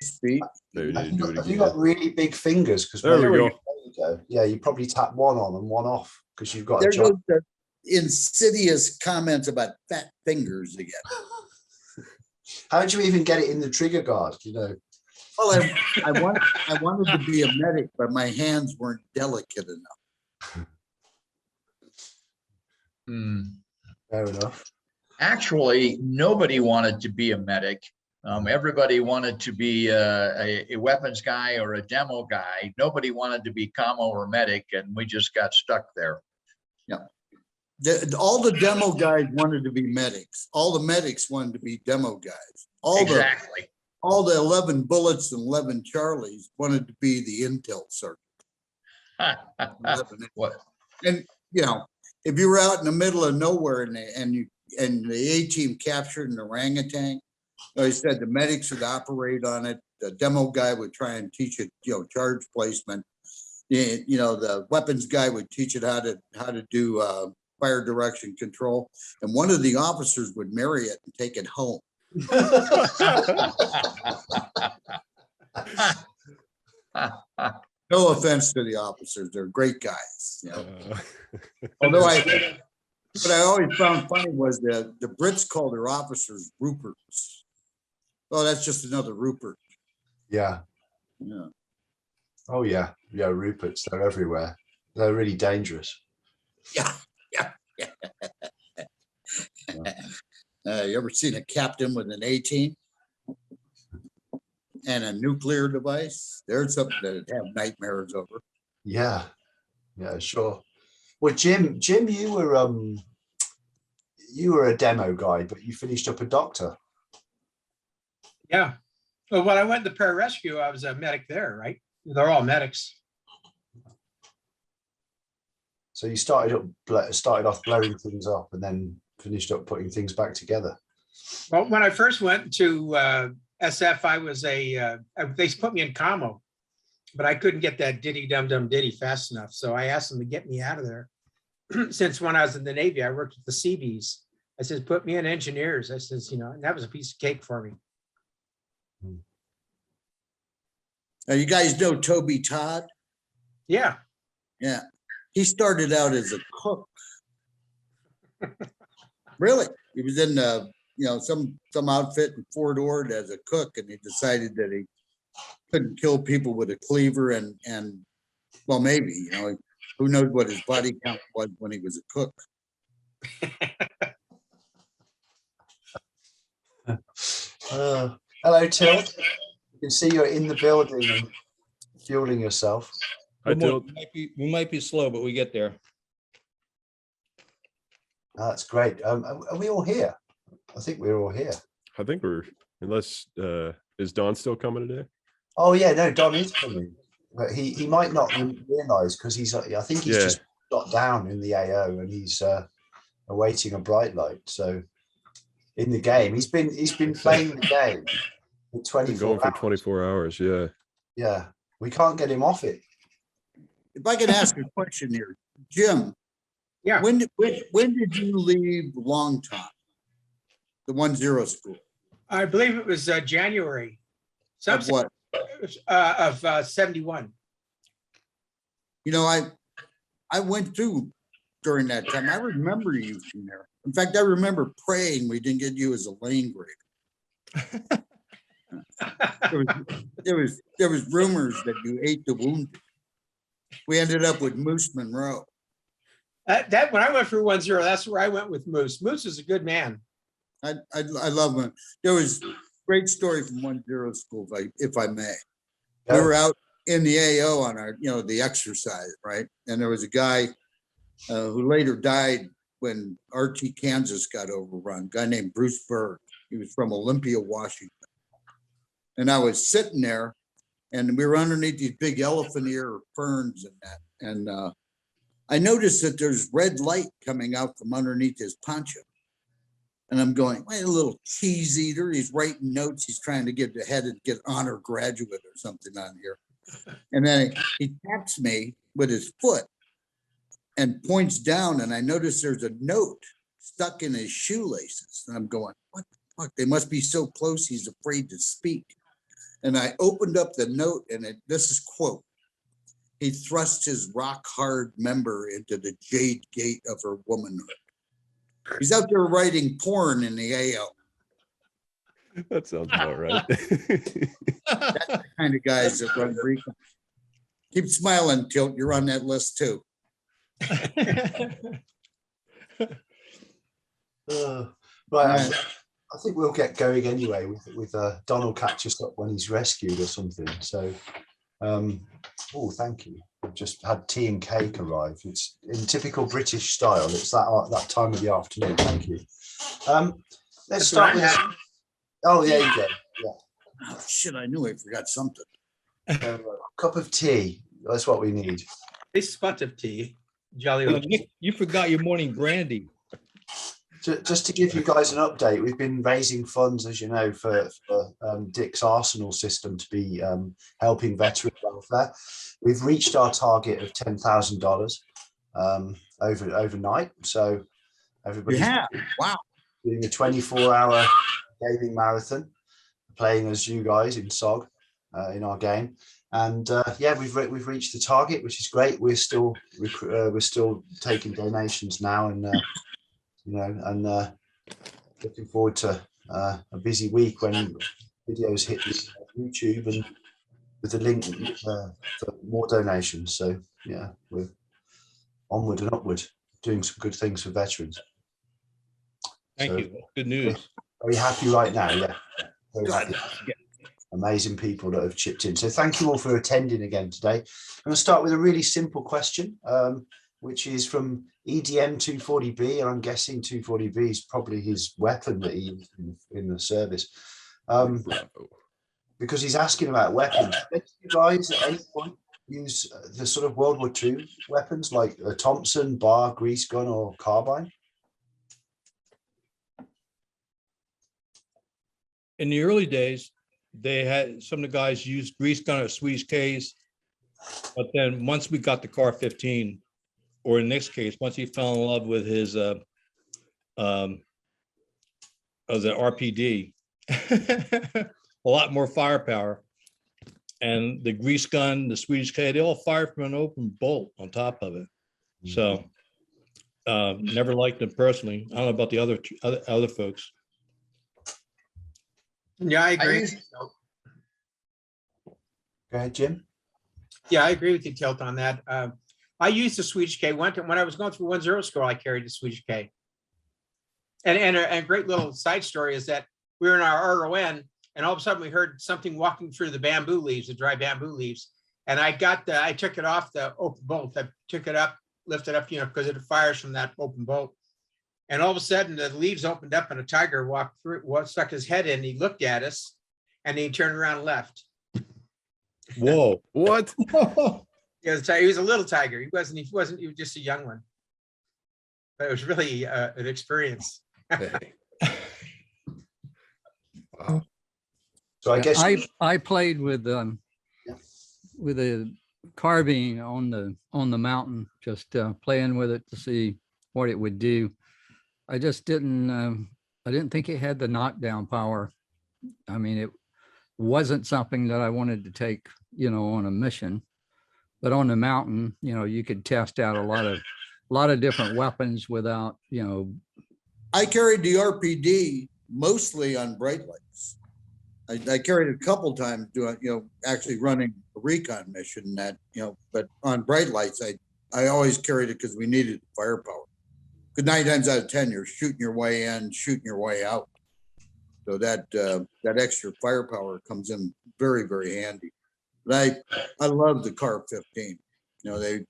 Feet. Maybe need to do it Have you again. got really big fingers? Because There we go. There you go. Yeah, you probably tap one on and one off because you've got There a job. goes the insidious comments about fat fingers again. How do you even get it in the trigger guard? You know. Well, I wanted to be a medic, but my hands weren't delicate enough. Fair enough. Actually, nobody wanted to be a medic. Everybody wanted to be a weapons guy or a demo guy. Nobody wanted to be commo or medic, and we just got stuck there. Yeah. All the demo guys wanted to be medics. All the medics wanted to be demo guys. Exactly. All the 11 bullets and 11 Charlies wanted to be the intel circuit. What? And you know, if you were out in the middle of nowhere and the A-team captured an orangutan, he said the medics would operate on it. The demo guy would try and teach it, you know, charge placement. You know, the weapons guy would teach it how to do fire direction control. And one of the officers would marry it and take it home. No offense to the officers, they're great guys. You know? Although what I always found funny was the Brits called their officers Ruperts. Well, that's just another Rupert. Yeah. Yeah. Oh yeah. Yeah, Ruperts. They're everywhere. They're really dangerous. Yeah. You ever seen a captain with an 18 and a nuclear device? There's something that have nightmares over. Yeah. Yeah, sure. Well, Jim, you were a demo guy, but you finished up a doctor. Yeah. Well, when I went to the pararescue, I was a medic there, right? They're all medics. So you started off blowing things up and then finished up putting things back together. Well, when I first went to SF, I was they put me in commo, but I couldn't get that diddy dum dum diddy fast enough. So I asked them to get me out of there. Since when I was in the Navy, I worked with the Seabees. I said, put me in engineers. I says, you know, and that was a piece of cake for me. Now, you guys know Toby Todd? Yeah. Yeah. He started out as a cook. Really? He was in some outfit in Fort Ord as a cook, and he decided that he couldn't kill people with a cleaver and well, maybe, you know, who knows what his body count was when he was a cook. Hello, Till. You can see you're in the building and fueling yourself. Hi, Till. We might be slow, but we get there. That's great. Are we all here? I think we're all here. I think we're, unless, is Don still coming today? Oh yeah, no, Don is coming, but he might not realize because I think he's just got down in the AO and he's awaiting a bright light. So in the game, he's been playing the game for 24 going for hours. 24 hours. Yeah. Yeah, we can't get him off it. If I can ask a question here, Jim. Yeah. When did you leave Long Tom, the 1-0 school? I believe it was January. Of what? Of 71. You know, I went through during that time. I remember you from there. In fact, I remember praying we didn't get you as a lane grader. There was rumors that you ate the wounded. We ended up with Moose Monroe. That when I went through 1-0, that's where I went with Moose. Moose is a good man. I love him. There was a great story from 1-0 school, if I may. We were out in the AO on our, the exercise, right? And there was a guy who later died when RT Kansas got overrun, a guy named Bruce Berg. He was from Olympia, Washington. And I was sitting there and we were underneath these big elephant ear ferns and that. And I noticed that there's red light coming out from underneath his poncho. And I'm going, wait, a little cheese eater. He's writing notes. He's trying to get ahead and get honor graduate or something on here. And then he taps me with his foot and points down. And I notice there's a note stuck in his shoelaces. And I'm going, what the fuck? They must be so close. He's afraid to speak. And I opened up the note and this is quote, he thrust his rock hard member into the jade gate of her womanhood. He's out there writing porn in the AO. That sounds about right. That's the kind of guys that run recon. Keep smiling, Tilt. You're on that list too. Right, I think we'll get going anyway with Don will catch us up when he's rescued or something. So, oh, thank you. I've just had tea and cake arrive. It's in typical British style. It's that time of the afternoon. Thank you. Let's start with. Oh, yeah, you go. Yeah. Oh, shit, I knew I forgot something. A cup of tea. That's what we need. A spot of tea. Jolly. Nick, you forgot your morning brandy. Just to give you guys an update, we've been raising funds, as you know, for Dick's Arsenal system to be helping veteran welfare. We've reached our target of $10,000 overnight. So everybody's Wow. doing a 24-hour gaming marathon, playing as you guys in SOG in our game. And yeah, we've reached the target, which is great. We're still taking donations now, and you know, and looking forward to a busy week when videos hit YouTube and with the link for more donations. So yeah, we're onward and upward, doing some good things for veterans. Thank you. Good news. Very happy right now. Yeah, very happy. Amazing people that have chipped in. So thank you all for attending again today. I'm going to start with a really simple question, which is from EDM 240B, and I'm guessing 240B is probably his weapon that he used in the service. Because he's asking about weapons. Did you guys at any point use the sort of World War II weapons like a Thompson, bar, grease gun, or carbine? In the early days, they had some of the guys used grease gun or Swedish Ks, but then once we got the Car 15, or in this case, once he fell in love with his as an RPD, a lot more firepower, and the grease gun, the Swedish K, they all fired from an open bolt on top of it. So never liked them personally. I don't know about the other folks. Yeah, I agree. Go ahead, Jim. Yeah, I agree with you, Tilt, on that. I used the Swedish K. When I was going through 1-0 school, I carried the Swedish K. And a great little side story is that we were in our RON, and all of a sudden we heard something walking through the bamboo leaves, the dry bamboo leaves. And I took it off the open bolt. I took it up, lifted up, because it fires from that open bolt. And all of a sudden the leaves opened up and a tiger walked through, stuck his head in. He looked at us and he turned around and left. Whoa. What? He was a little tiger. He was just a young one. But it was really an experience. Hey. Wow. So I guess I played with a carbine on the mountain, just playing with it to see what it would do. I just didn't think it had the knockdown power. I mean, it wasn't something that I wanted to take, on a mission, but on the mountain, you could test out a lot of different weapons without, I carried the RPD mostly on bright lights. I carried it a couple times doing, actually running a recon mission but on bright lights, I always carried it because we needed firepower. Because 9 times out of 10, you're shooting your way in, shooting your way out. So that extra firepower comes in very, very handy. But I love the Car 15. It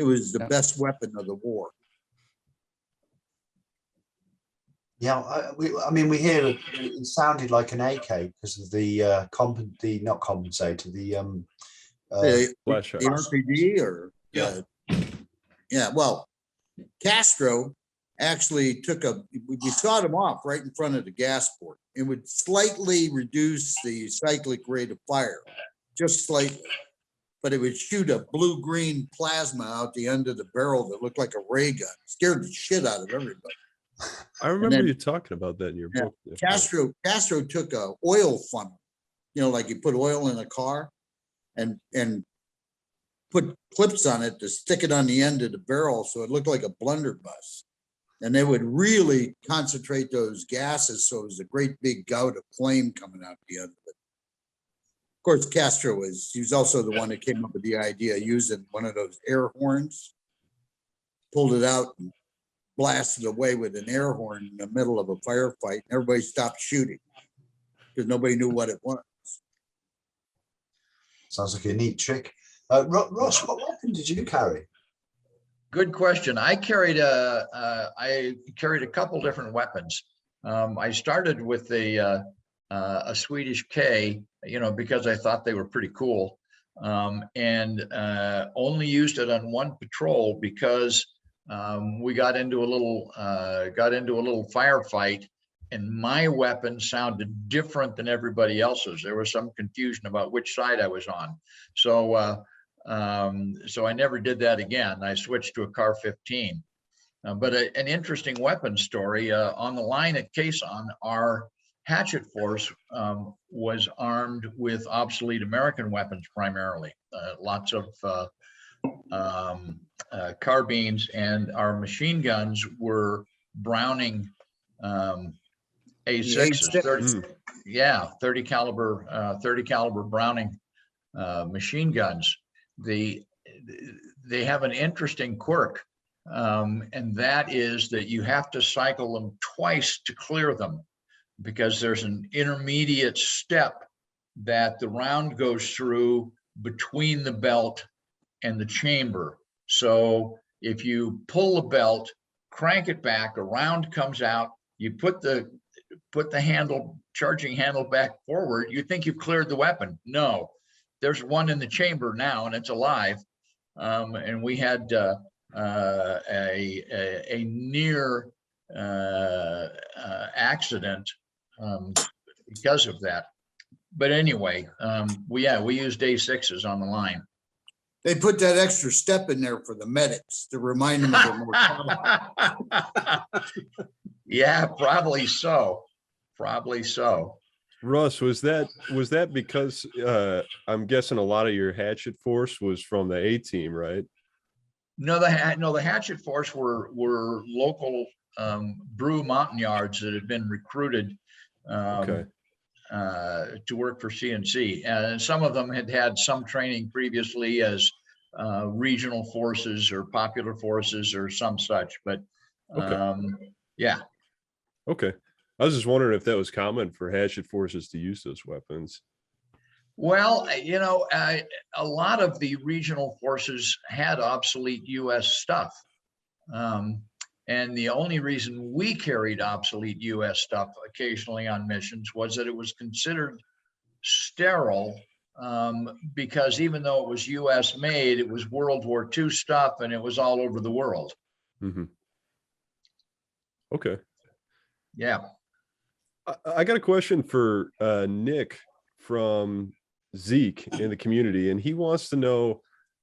was the best weapon of the war. Yeah, I mean, we hear it sounded like an AK because of the not compensator, the Flash the RPD or yeah. Well, Castro actually we sawed him off right in front of the gas port. It would slightly reduce the cyclic rate of fire, just slightly, but it would shoot a blue-green plasma out the end of the barrel that looked like a ray gun. Scared the shit out of everybody. I remember you talking about that in your book. Castro took a oil funnel you know, like you put oil in a car and put clips on it to stick it on the end of the barrel so it looked like a blunderbuss. And they would really concentrate those gases so it was a great big gout of flame coming out the end of it. Of course, Castro he was also the one that came up with the idea of using one of those air horns, pulled it out and blasted away with an air horn in the middle of a firefight. And everybody stopped shooting because nobody knew what it was. Sounds like a neat trick. Ross, what weapon did you carry? Good question. I carried a couple different weapons. I started with a Swedish K, you know, because I thought they were pretty cool, and only used it on one patrol because we got into a little firefight, and my weapon sounded different than everybody else's. There was some confusion about which side I was on, so I never did that again. I switched to a Car 15. But an interesting weapon story on the line at Quezon, our Hatchet force was armed with obsolete American weapons primarily, lots of carbines, and our machine guns were Browning A6s, 30 caliber Browning machine guns. They have an interesting quirk, and that is that you have to cycle them twice to clear them, because there's an intermediate step that the round goes through between the belt and the chamber. So if you pull the belt, crank it back, a round comes out, you put the charging handle back forward, you think you've cleared the weapon. No, there's one in the chamber now and it's alive. And we had a near accident because of that. But anyway, we used A6s on the line. They put that extra step in there for the medics to remind them of their mortality. Yeah, probably so. Probably so. Russ, was that because I'm guessing a lot of your Hatchet force was from the A team, right? No, the Hatchet force were local brew mountain yards that had been recruited to work for CNC, and some of them had some training previously as regional forces or popular forces or some such. But yeah. Okay. I was just wondering if that was common for Hatchet forces to use those weapons. Well, you know, a lot of the regional forces had obsolete U.S. stuff. And the only reason we carried obsolete U.S. stuff occasionally on missions was that it was considered sterile, because even though it was U.S. made, it was World War II stuff and it was all over the world. Mm-hmm. Okay. Yeah. I got a question for Nick from Zeke in the community, and he wants to know,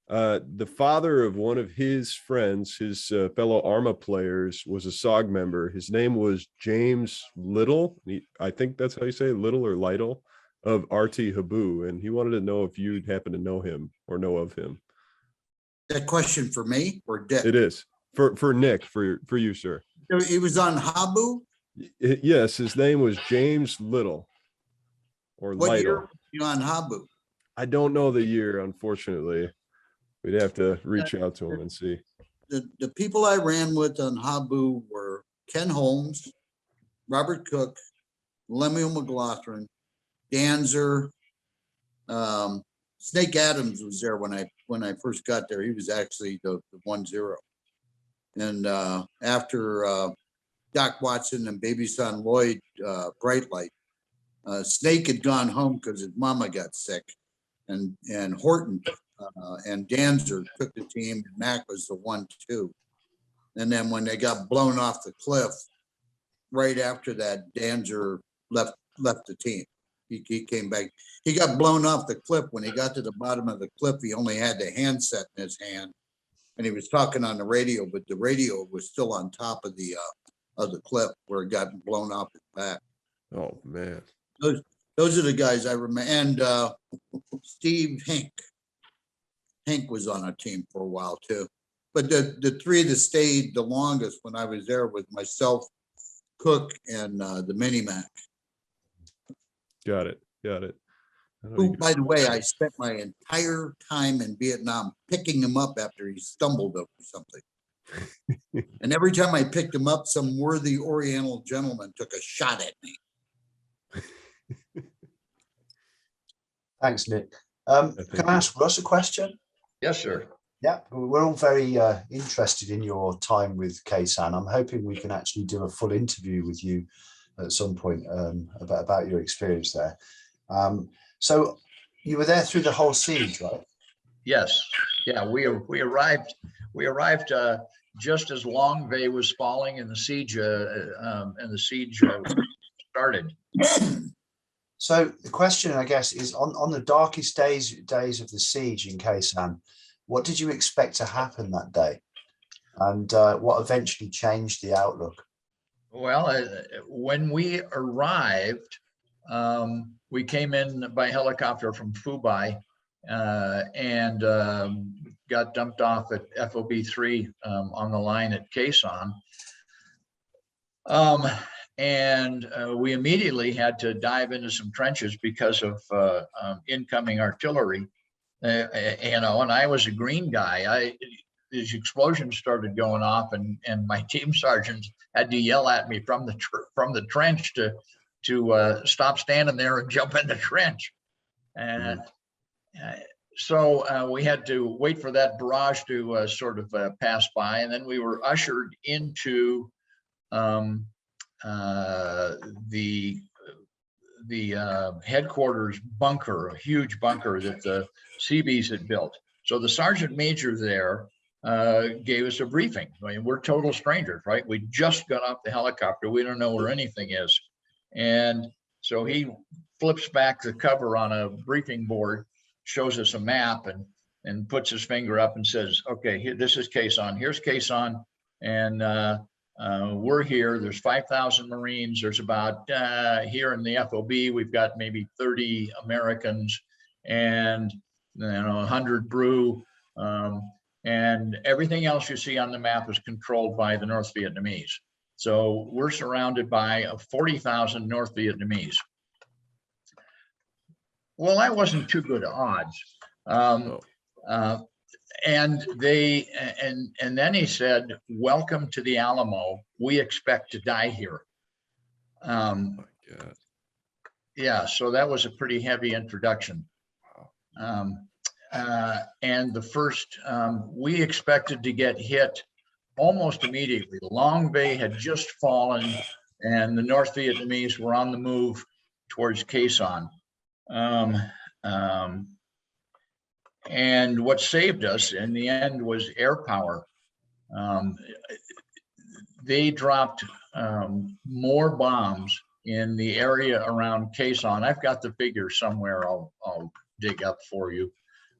the father of one of his friends, his fellow Arma players, was a SOG member. His name was James Little. I think that's how you say it, Little or Lytle, of RT Habu, and he wanted to know if you'd happen to know him or know of him. That question for me or Dick? It is for Nick, for you, sir. He was on Habu. Yes, his name was James Little or What year Lytle. were you on Habu? I don't know the year, unfortunately. We'd have to reach out to him and see. The people I ran with on Habu were Ken Holmes, Robert Cook, Lemuel McLaughlin, Danzer, Snake Adams was there when I first got there. He was actually the 1-0. And after Doc Watson and baby son Lloyd Brightlight, Snake had gone home because his mama got sick, and Horton and Danzer took the team, and Mac was the 1-2. And then when they got blown off the cliff, right after that, Danzer left the team. He came back. He got blown off the cliff. When he got to the bottom of the cliff, he only had the handset in his hand, and he was talking on the radio, but the radio was still on top of the cliff where it got blown off his back. Oh man. Those are the guys I remember. And Steve Hank was on our team for a while too. But the three that stayed the longest when I was there was myself, Cook, and the Mini Mac. Got it. Got it. Who, by the way, I spent my entire time in Vietnam picking him up after he stumbled over something. And every time I picked him up, some worthy Oriental gentleman took a shot at me. Thanks, Nick. Can I ask Russ a question? Yes, sir. Yeah, we're all very interested in your time with Khe-Sanh. I'm hoping we can actually do a full interview with you at some point about your experience there. So you were there through the whole siege, right? Yes. Yeah, we arrived just as Long Bay was falling and the siege started. So the question, I guess, is on the darkest days of the siege in Khe-Sanh, what did you expect to happen that day? And what eventually changed the outlook? Well, when we arrived, we came in by helicopter from Phu Bai and got dumped off at FOB 3 on the line at Khe-Sanh. And we immediately had to dive into some trenches because of incoming artillery. And I was a green guy. These explosions started going off, and my team sergeants had to yell at me from the trench to stop standing there and jump in the trench. And so we had to wait for that barrage to sort of pass by, and then we were ushered into the headquarters bunker, a huge bunker that the Seabees had built. So the sergeant major there gave us a briefing. I mean, we're total strangers, right? We just got off the helicopter. We don't know where anything is. And so he flips back the cover on a briefing board, shows us a map, and puts his finger up and says, okay, here, this is Khe-Sanh. Here's Khe-Sanh. And we're here. There's 5,000 Marines. There's about here in the FOB, we've got maybe 30 Americans and 100 Brew. And everything else you see on the map is controlled by the North Vietnamese. So we're surrounded by 40,000 North Vietnamese. Well, that wasn't too good odds. And then he said, welcome to the Alamo. We expect to die here. Yeah, so that was a pretty heavy introduction. And the first, we expected to get hit almost immediately. Long Bay had just fallen and the North Vietnamese were on the move towards Khe-Sanh. And what saved us in the end was air power. They dropped more bombs in the area around Khe-Sanh. I've got the figure somewhere I'll dig up for you.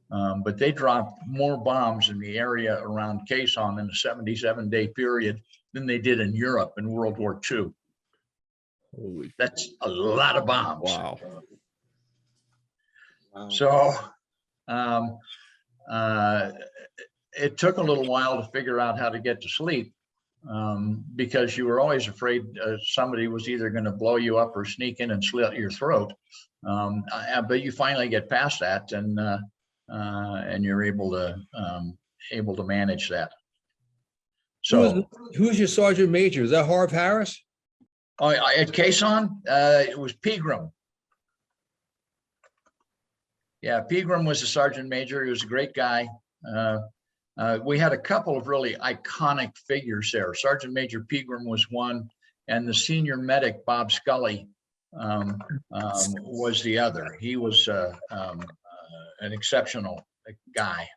But they dropped more bombs in the area around Khe-Sanh in a 77-day period than they did in Europe in World War II. Holy, that's a lot of bombs. Wow. So it took a little while to figure out how to get to sleep because you were always afraid somebody was either going to blow you up or sneak in and slit your throat. But you finally get past that and you're able to manage that. So who's your sergeant major? Is that Harv Harris? At Khe-Sanh, it was Pegram. Yeah, Pegram was a sergeant major. He was a great guy. We had a couple of really iconic figures there. Sergeant Major Pegram was one, and the senior medic, Bob Scully, was the other. He was an exceptional guy.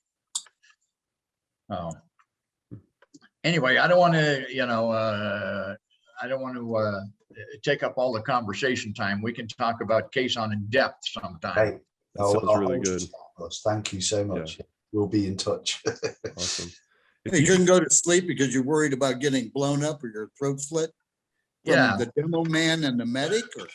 Anyway, I don't want to, I don't want to take up all the conversation time. We can talk about Khe-Sanh in depth sometime. Hey, That sounds really good. Thank you so much. Yeah. We'll be in touch. Awesome. You couldn't go to sleep because you're worried about getting blown up or your throat slit? From Yeah. the demo man and the medic? Or?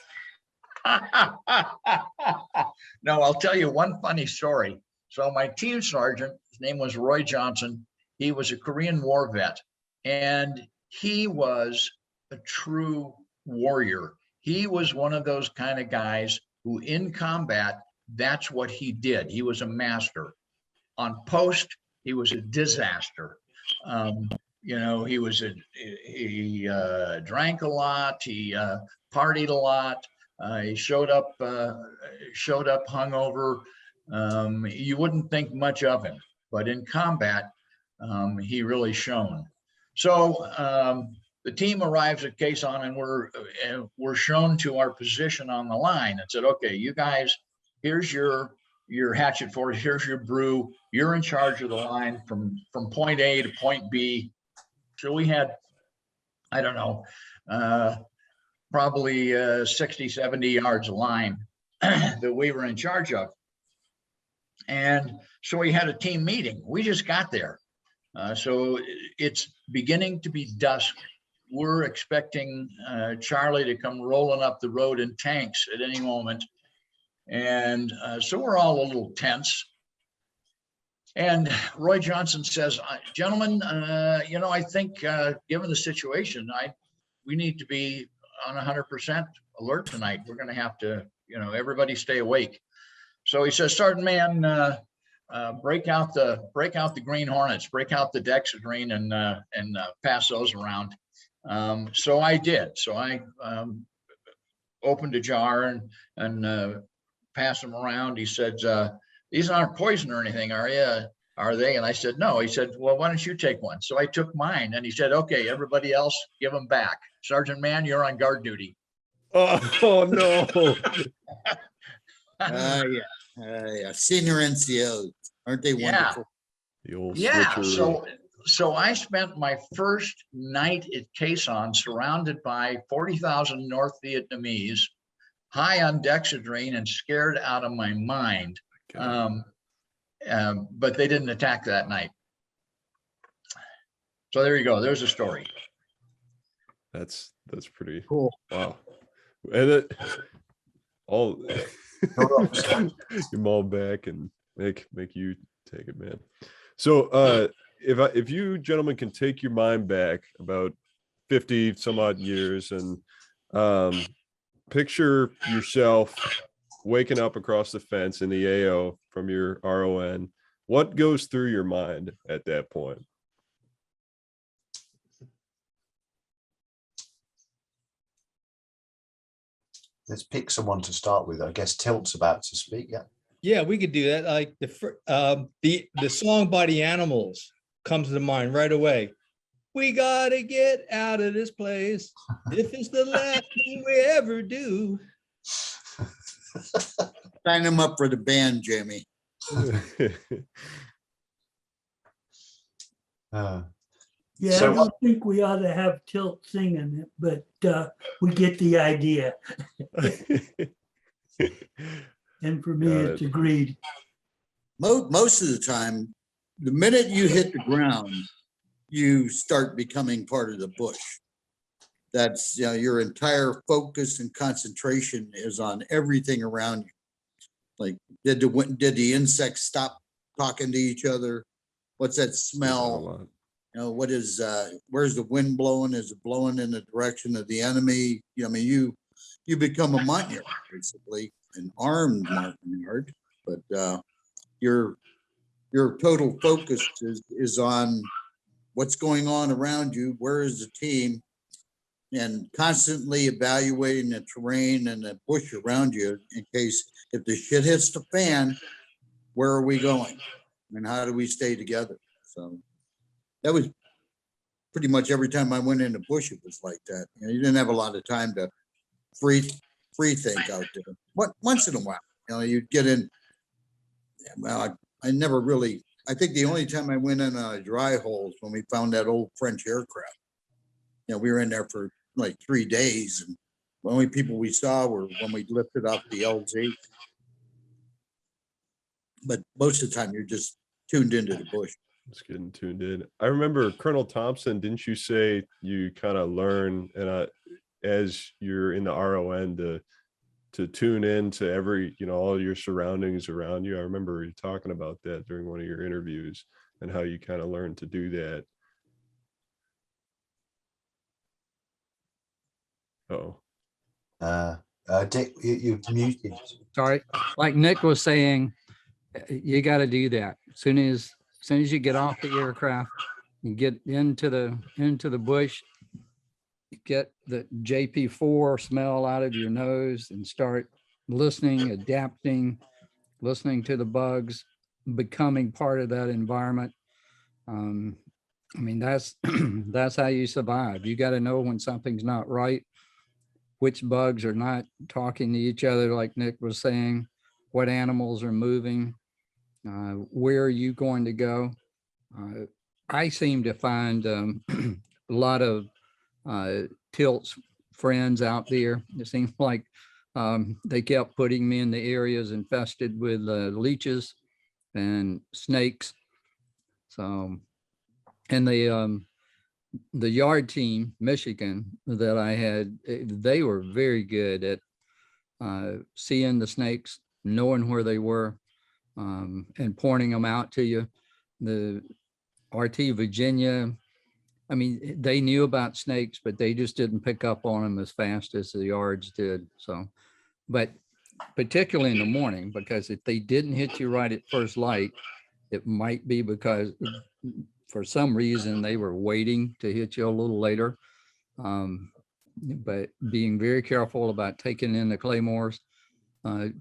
No, I'll tell you one funny story. So my team sergeant, his name was Roy Johnson. He was a Korean War vet, and he was a true warrior. He was one of those kind of guys who in combat, that's what he did. He was a master. On post, he was a disaster. You know, he drank a lot. He partied a lot. He showed up hungover. You wouldn't think much of him, but in combat, he really shone. So the team arrives at Quezon, and we're shown to our position on the line and said, "Okay, you guys, here's your hatchet force. Here's your brew. You're in charge of the line from point A to point B." So we had, I don't know, probably 60, 70 yards of line that we were in charge of. And so we had a team meeting. We just got there. So it's beginning to be dusk. We're expecting Charlie to come rolling up the road in tanks at any moment. And so we're all a little tense. And Roy Johnson says, "Gentlemen, you know, I think given the situation, we need to be on 100% alert tonight. We're going to have to, you know, everybody stay awake." So he says, "Sergeant Mann, break out the Green Hornets, break out the Dexedrine, and pass those around." So I did. So I opened a jar and passed them around. He said, "These aren't poison or anything, are you? Are they?" And I said, "No." He said, "Well, why don't you take one?" So I took mine, and he said, "Okay, everybody else, give them back. Sergeant Mann, you're on guard duty." Oh no. Yeah. Senior NCOs, aren't they wonderful? The old Yeah. switcheroo. So I spent my first night at Quezon surrounded by 40,000 North Vietnamese, high on Dexedrine and scared out of my mind. But they didn't attack that night. So there you go. There's a story. That's pretty Cool. wow. And it all your mom back and make you take it, man. So if you gentlemen can take your mind back about 50 some odd years and picture yourself waking up across the fence in the AO from your RON, what goes through your mind at that point? Let's pick someone to start with. I guess Tilt's about to speak. Yeah. Yeah, we could do that. Like the song by the Animals comes to mind right away. We gotta get out of this place if it's the last thing we ever do. Sign them up for the band, Jamie. Yeah, So- I don't think we ought to have Tilt singing it, but we get the idea. And for me, Got it's it. agreed. Most of the time, the minute you hit the ground, you start becoming part of the bush. That's, you know, your entire focus and concentration is on everything around you. Like, did the insects stop talking to each other? What's that smell? You know, what is where's the wind blowing? Is it blowing in the direction of the enemy? You know, I mean, you become a Montagnard, basically, an armed Montagnard, but your total focus is on what's going on around you, where is the team, and constantly evaluating the terrain and the bush around you in case if the shit hits the fan, where are we going? And how do we stay together? So that was pretty much every time I went in the bush, it was like that. You know, you didn't have a lot of time to free think out there. Once in a while, you know, you'd get in. Well, I never really, I think the only time I went in dry holes when we found that old French aircraft. You know, we were in there for like 3 days, and the only people we saw were when we lifted off the LZ. But most of the time, you're just tuned into the bush. Just getting tuned in. I remember Colonel Thompson, didn't you say you kind of learn and as you're in the RON to to tune in to every, all your surroundings around you. I remember you talking about that during one of your interviews and how you kind of learned to do that. Oh, Dick, you've muted. Sorry, like Nick was saying, you got to do that. As soon as you get off the aircraft, you get into the bush, get the JP4 smell out of your nose and start listening, adapting, listening to the bugs, becoming part of that environment. I mean, that's that's how you survive. You got to know when something's not right, which bugs are not talking to each other, like Nick was saying, what animals are moving, where are you going to go? I seem to find a lot of Tilt's friends out there. It seems like they kept putting me in the areas infested with leeches and snakes. So, and the yard team, Michigan, that I had, they were very good at seeing the snakes, knowing where they were, and pointing them out to you. The RT Virginia, I mean, they knew about snakes, but they just didn't pick up on them as fast as the yards did. So, but particularly in the morning, because if they didn't hit you right at first light, it might be because for some reason they were waiting to hit you a little later. But being very careful about taking in the claymores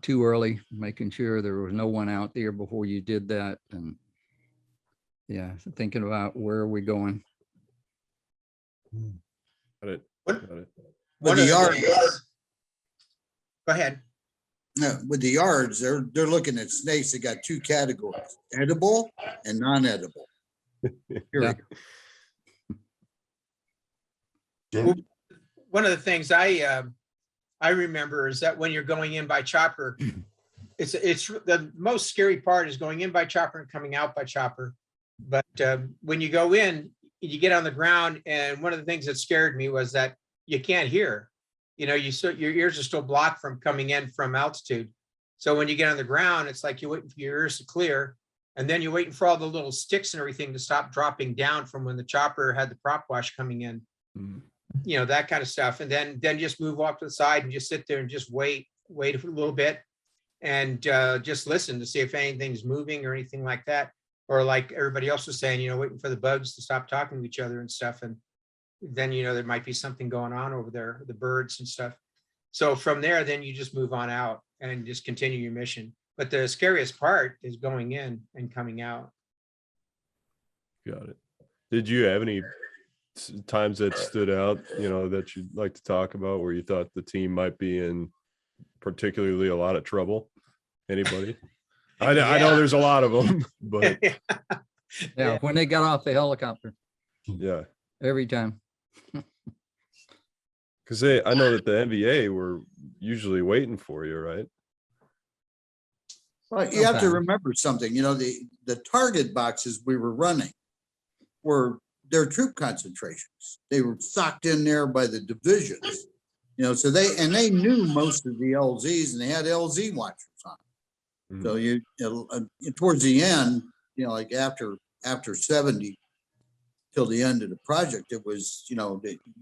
too early, making sure there was no one out there before you did that. And yeah, thinking about where are we going. got it. What- Got it. With One the of yard, Go ahead. no, with the yards, they're looking at snakes that got two categories, edible and non-edible. Period. Jim? One of the things I remember is that when you're going in by chopper, it's the most scary part is going in by chopper and coming out by chopper. But when you go in, you get on the ground, and one of the things that scared me was that you can't hear. Your ears are still blocked from coming in from altitude. So when you get on the ground, it's like you're waiting for your ears to clear, and then you're waiting for all the little sticks and everything to stop dropping down from when the chopper had the prop wash coming in. That kind of stuff. And then just move off to the side and just sit there and just wait for a little bit and just listen to see if anything's moving or anything like that. Or like everybody else was saying, waiting for the bugs to stop talking to each other and stuff. And then, there might be something going on over there, the birds and stuff. So from there, then you just move on out and just continue your mission. But the scariest part is going in and coming out. Got it. Did you have any times that stood out, that you'd like to talk about where you thought the team might be in particularly a lot of trouble? Anybody? I know there's a lot of them, but Yeah, when they got off the helicopter, yeah, every time. because I know that the NVA were usually waiting for you, right? Well, you have to Sometimes. remember something, the target boxes we were running were their troop concentrations. They were socked in there by the divisions, so they knew most of the LZs, and they had LZ watchers on. So towards the end, like after 70 till the end of the project, it was,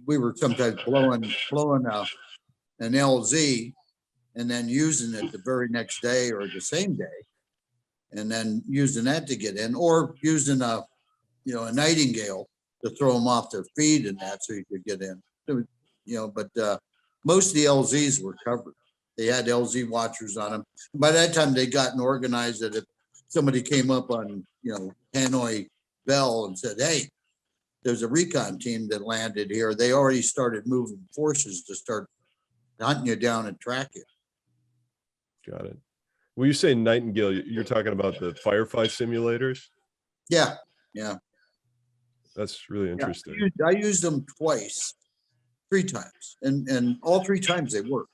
we were sometimes blowing an LZ and then using it the very next day or the same day, and then using that to get in, or using a nightingale to throw them off their feet and that so you could get in. But most of the LZs were covered. They had LZ watchers on them. By that time, they gotten organized that if somebody came up on, Hanoi Bell and said, "Hey, there's a recon team that landed here," they already started moving forces to start hunting you down and track you. Got it. When you say Nightingale, you're talking about the firefight simulators? Yeah. That's really interesting. I used them three times, and all three times they worked.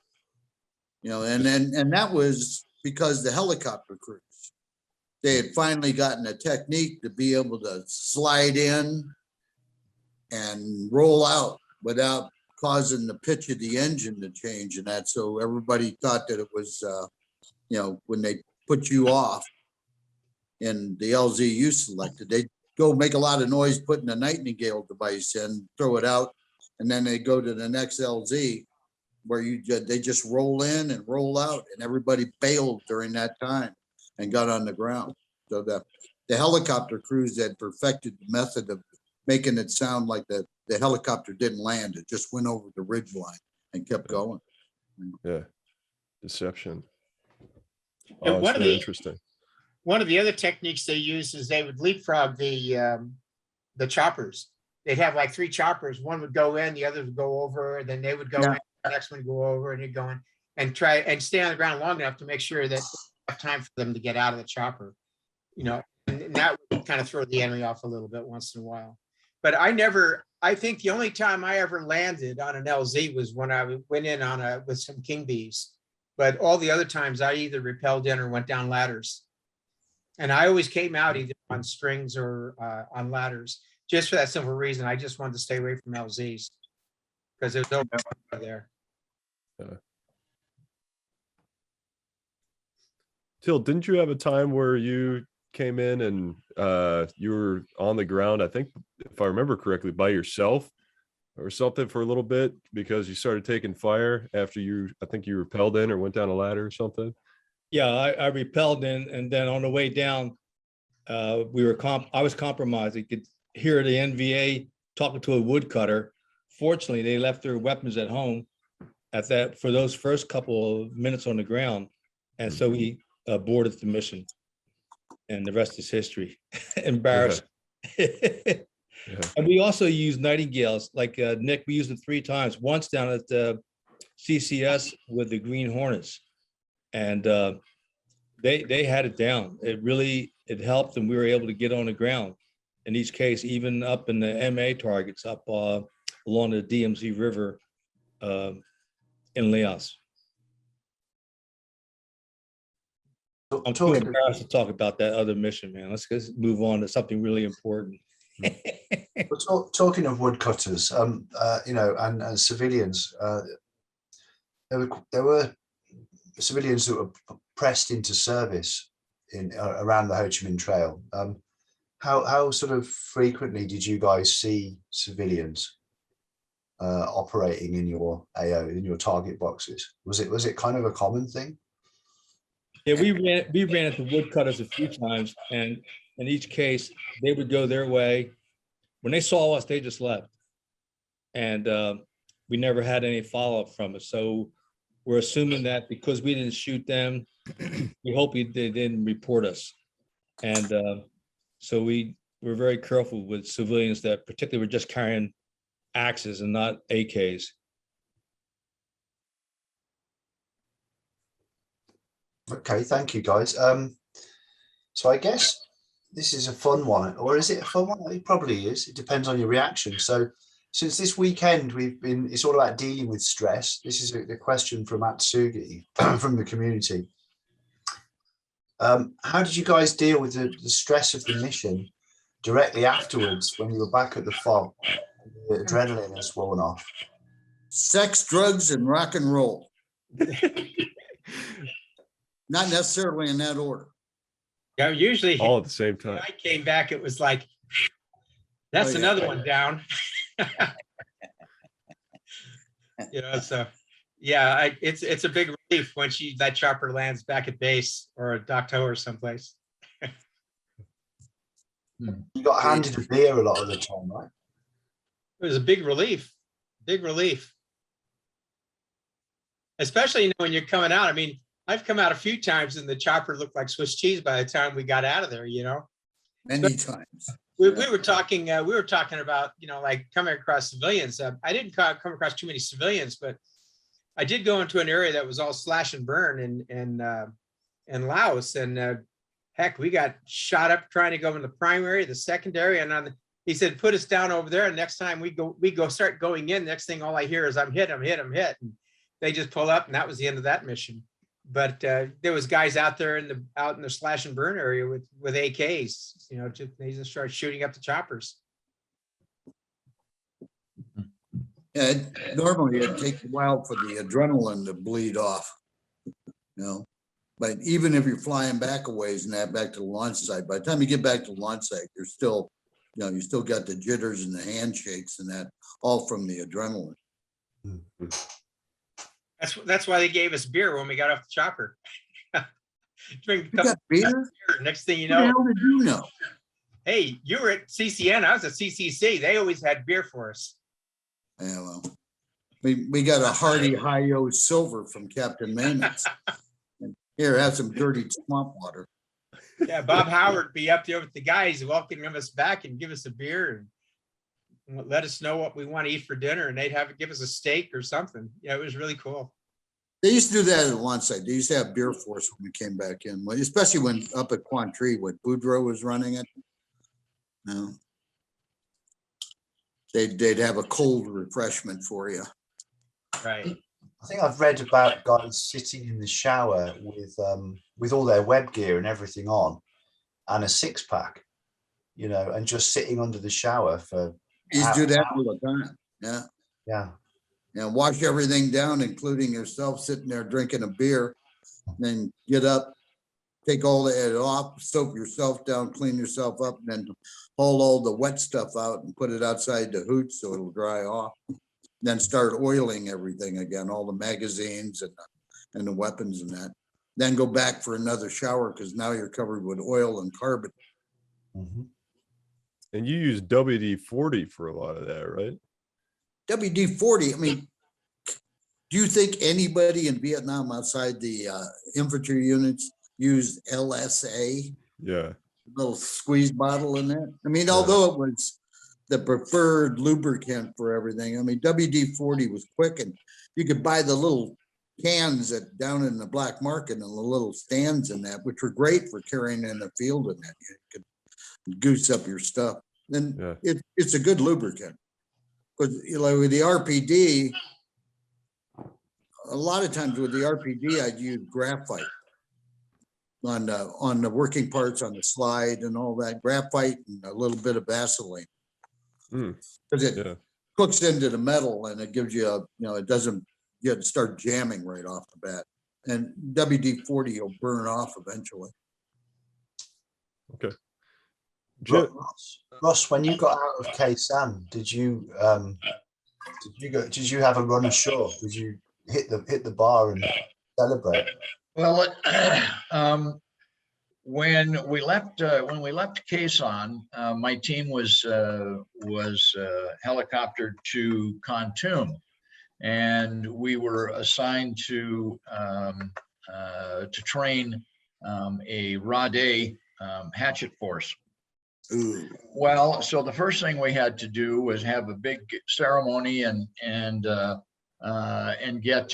And that was because the helicopter crews, they had finally gotten a technique to be able to slide in and roll out without causing the pitch of the engine to change and that. So everybody thought that it was, you know, when they put you off and the LZ you selected, they go make a lot of noise putting the Nightingale device in, throw it out, and then they go to the next LZ where they just roll in and roll out, and everybody bailed during that time and got on the ground. So the helicopter crews had perfected the method of making it sound like the helicopter didn't land. It just went over the ridge line and kept going. Yeah. Deception. And Oh, one it's of really the- interesting. One of the other techniques they use is they would leapfrog the choppers. They'd have like 3 choppers. One would go in, the other would go over, then they would go Yeah. in, the next one would go over, and you'd go in and try and stay on the ground long enough to make sure that you have time for them to get out of the chopper. You know, and that would kind of throw the enemy off a little bit once in a while. But I think the only time I ever landed on an LZ was when I went in with some King Bees. But all the other times I either rappelled in or went down ladders. And I always came out either on strings or on ladders, just for that simple reason. I just wanted to stay away from LZs because there's no there. Till, didn't you have a time where you came in and you were on the ground, I think, if I remember correctly, by yourself or something for a little bit because you started taking fire after I think you rappelled in or went down a ladder or something? Yeah, I repelled in, and then on the way down, I was compromised. You could hear the NVA talking to a woodcutter. Fortunately, they left their weapons at home for those first couple of minutes on the ground, and so we boarded the mission, and the rest is history. Embarrassing. Yeah. And we also use Nightingales, like Nick. We used it 3 times. Once down at the CCS with the Green Hornets. And they had it down. It helped, and we were able to get on the ground. In each case, even up in the MA targets up along the DMZ River in Laos. I'm too embarrassed to talk about that other mission, man. Let's move on to something really important. Talking of woodcutters, you know, and civilians, there were civilians that were pressed into service in around the Ho Chi Minh Trail. How sort of frequently did you guys see civilians operating in your AO, in your target boxes? Was it kind of a common thing? Yeah, we ran into woodcutters a few times, and in each case, they would go their way. When they saw us, they just left, and we never had any follow-up from it. So we're assuming that because we didn't shoot them, we hope they didn't report us. And so we're very careful with civilians that particularly were just carrying axes and not AKs. Okay, thank you, guys. So I guess this is a fun one, or is it a fun one? It probably is. It depends on your reaction. So since this weekend, it's all about dealing with stress. This is a question from Atsugi from the community. How did you guys deal with the stress of the mission directly afterwards when you were back at the FOB? The adrenaline has worn off. Sex, drugs, and rock and roll. Not necessarily in that order. Yeah, usually All at the same time. when I came back, it was like, that's Oh, yeah. another one down. You know, so yeah, it's a big relief when that chopper lands back at base or at Dock Toe or someplace. You got handed a beer a lot of the time, right? It was a big relief, especially, you know, when you're coming out. I mean, I've come out a few times and the chopper looked like Swiss cheese by the time we got out of there, you know. Many times. We were talking about, you know, like coming across civilians. I didn't come across too many civilians, but I did go into an area that was all slash and burn in Laos, and heck, we got shot up trying to go in the primary, the secondary, and he said, put us down over there. And next time we go start going in. Next thing, all I hear is I'm hit. And they just pull up, and that was the end of that mission. But there was guys out there in the slash and burn area with AKs. You know, they just started shooting up the choppers. And normally it'd take a while for the adrenaline to bleed off, but even if you're flying back a ways and that back to the launch site, by the time you get back to the launch site, you're still, you still got the jitters and the handshakes and that, all from the adrenaline. That's why they gave us beer when we got off the chopper. Drink a You couple got beer? beer. Next thing you What the know, hell did you know? hey, you were at CCN. I was at CCC. They always had beer for us. Yeah, well, we got a hearty Hi-Yo silver from Captain Mayman's. Here, have some dirty swamp water. Yeah, Bob Howard be up there with the guys welcoming us back and give us a beer and let us know what we want to eat for dinner, and they'd give us a steak or something. Yeah, it was really cool. They used to do that at the launch site. They used to have beer for us when we came back in, especially when up at Quantree, when Boudreaux was running it. They'd have a cold refreshment for you. Right. I think I've read about guys sitting in the shower with all their web gear and everything on, and a 6-pack, and just sitting under the shower for. You used to do that all the time. Yeah. Yeah. Yeah. Wash everything down, including yourself sitting there drinking a beer, then get up, take all it off, soap yourself down, clean yourself up, and then haul all the wet stuff out and put it outside the hoot so it'll dry off. Then start oiling everything again, all the magazines and the weapons and that. Then go back for another shower because now you're covered with oil and carbon. Mm-hmm. And you use WD-40 for a lot of that, right? WD-40, I mean, do you think anybody in Vietnam outside the infantry units used LSA? Yeah. Little squeeze bottle in that. I mean, although it was the preferred lubricant for everything, I mean, WD-40 was quick, and you could buy the little cans down in the black market and the little stands in that, which were great for carrying in the field and that. You could goose up your stuff. Then it's a good lubricant. But with the RPD, a lot of times with the RPD, I'd use graphite on the working parts on the slide and all that, graphite and a little bit of Vaseline. Because it cooks into the metal and it gives you it doesn't start jamming right off the bat. And WD-40 will burn off eventually. Okay. Russ, when you got out of Sanh, did you have a run ashore? Did you hit the bar and celebrate? Well, when we left Quezon, my team was helicoptered to Khartoum, and we were assigned to train a Rade Hatchet force. Ooh. Well, so the first thing we had to do was have a big ceremony and get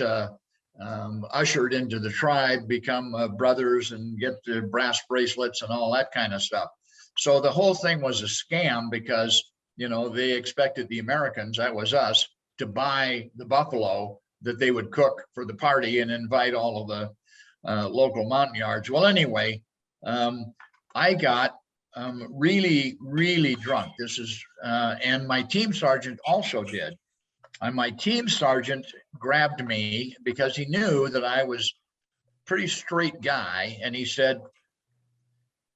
ushered into the tribe, become brothers, and get the brass bracelets and all that kind of stuff. So the whole thing was a scam because they expected the Americans, that was us, to buy the buffalo that they would cook for the party and invite all of the local Montagnards. Well, anyway, I got really, really drunk. This is, and my team sergeant also did. And my team sergeant grabbed me because he knew that I was a pretty straight guy. And he said,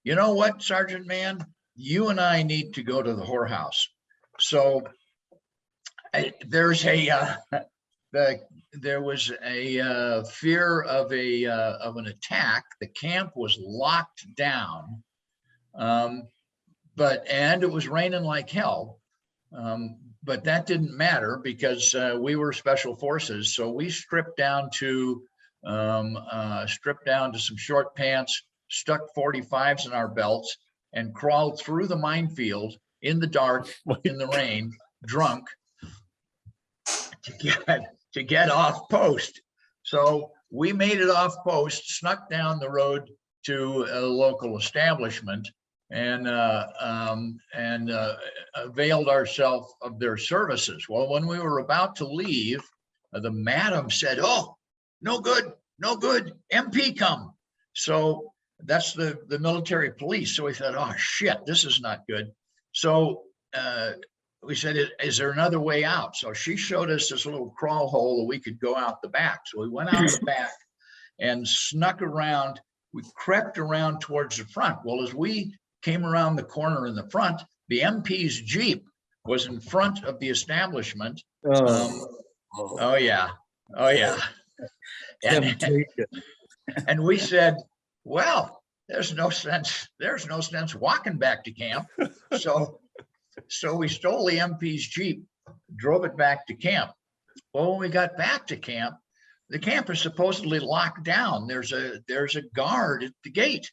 "You know what, Sergeant Mann, you and I need to go to the whorehouse." So there was a fear of an attack. The camp was locked down. And it was raining like hell. But that didn't matter because we were special forces. So we stripped down to some short pants, stuck 45s in our belts, and crawled through the minefield in the dark, in the rain, drunk, to get off post. So we made it off post, snuck down the road to a local establishment, and availed ourselves of their services. Well, when we were about to leave, the madam said, "Oh, no good, MP come." So that's the military police. So we thought, "Oh shit, this is not good." So we said, is there another way out? So she showed us this little crawl hole that we could go out the back. So we went out the back and snuck around. We crept around towards the front. Well, as we came around the corner in the front, the MP's Jeep was in front of the establishment. Oh yeah. And we said, well, there's no sense walking back to camp. So we stole the MP's Jeep, drove it back to camp. Well, when we got back to camp, the camp is supposedly locked down. There's a guard at the gate,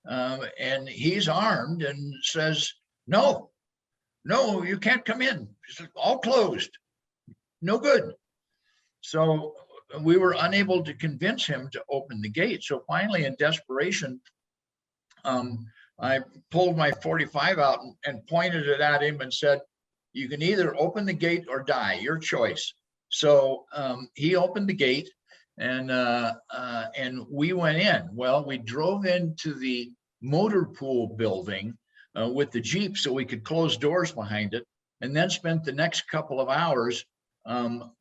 and he's armed and says, no, you can't come in. It's all closed. No good. So we were unable to convince him to open the gate. So finally, in desperation, I pulled my 45 out and pointed it at him and said, you can either open the gate or die, your choice. So he opened the gate, and we went in. Well, we drove into the motor pool building with the Jeep so we could close doors behind it, and then spent the next couple of hours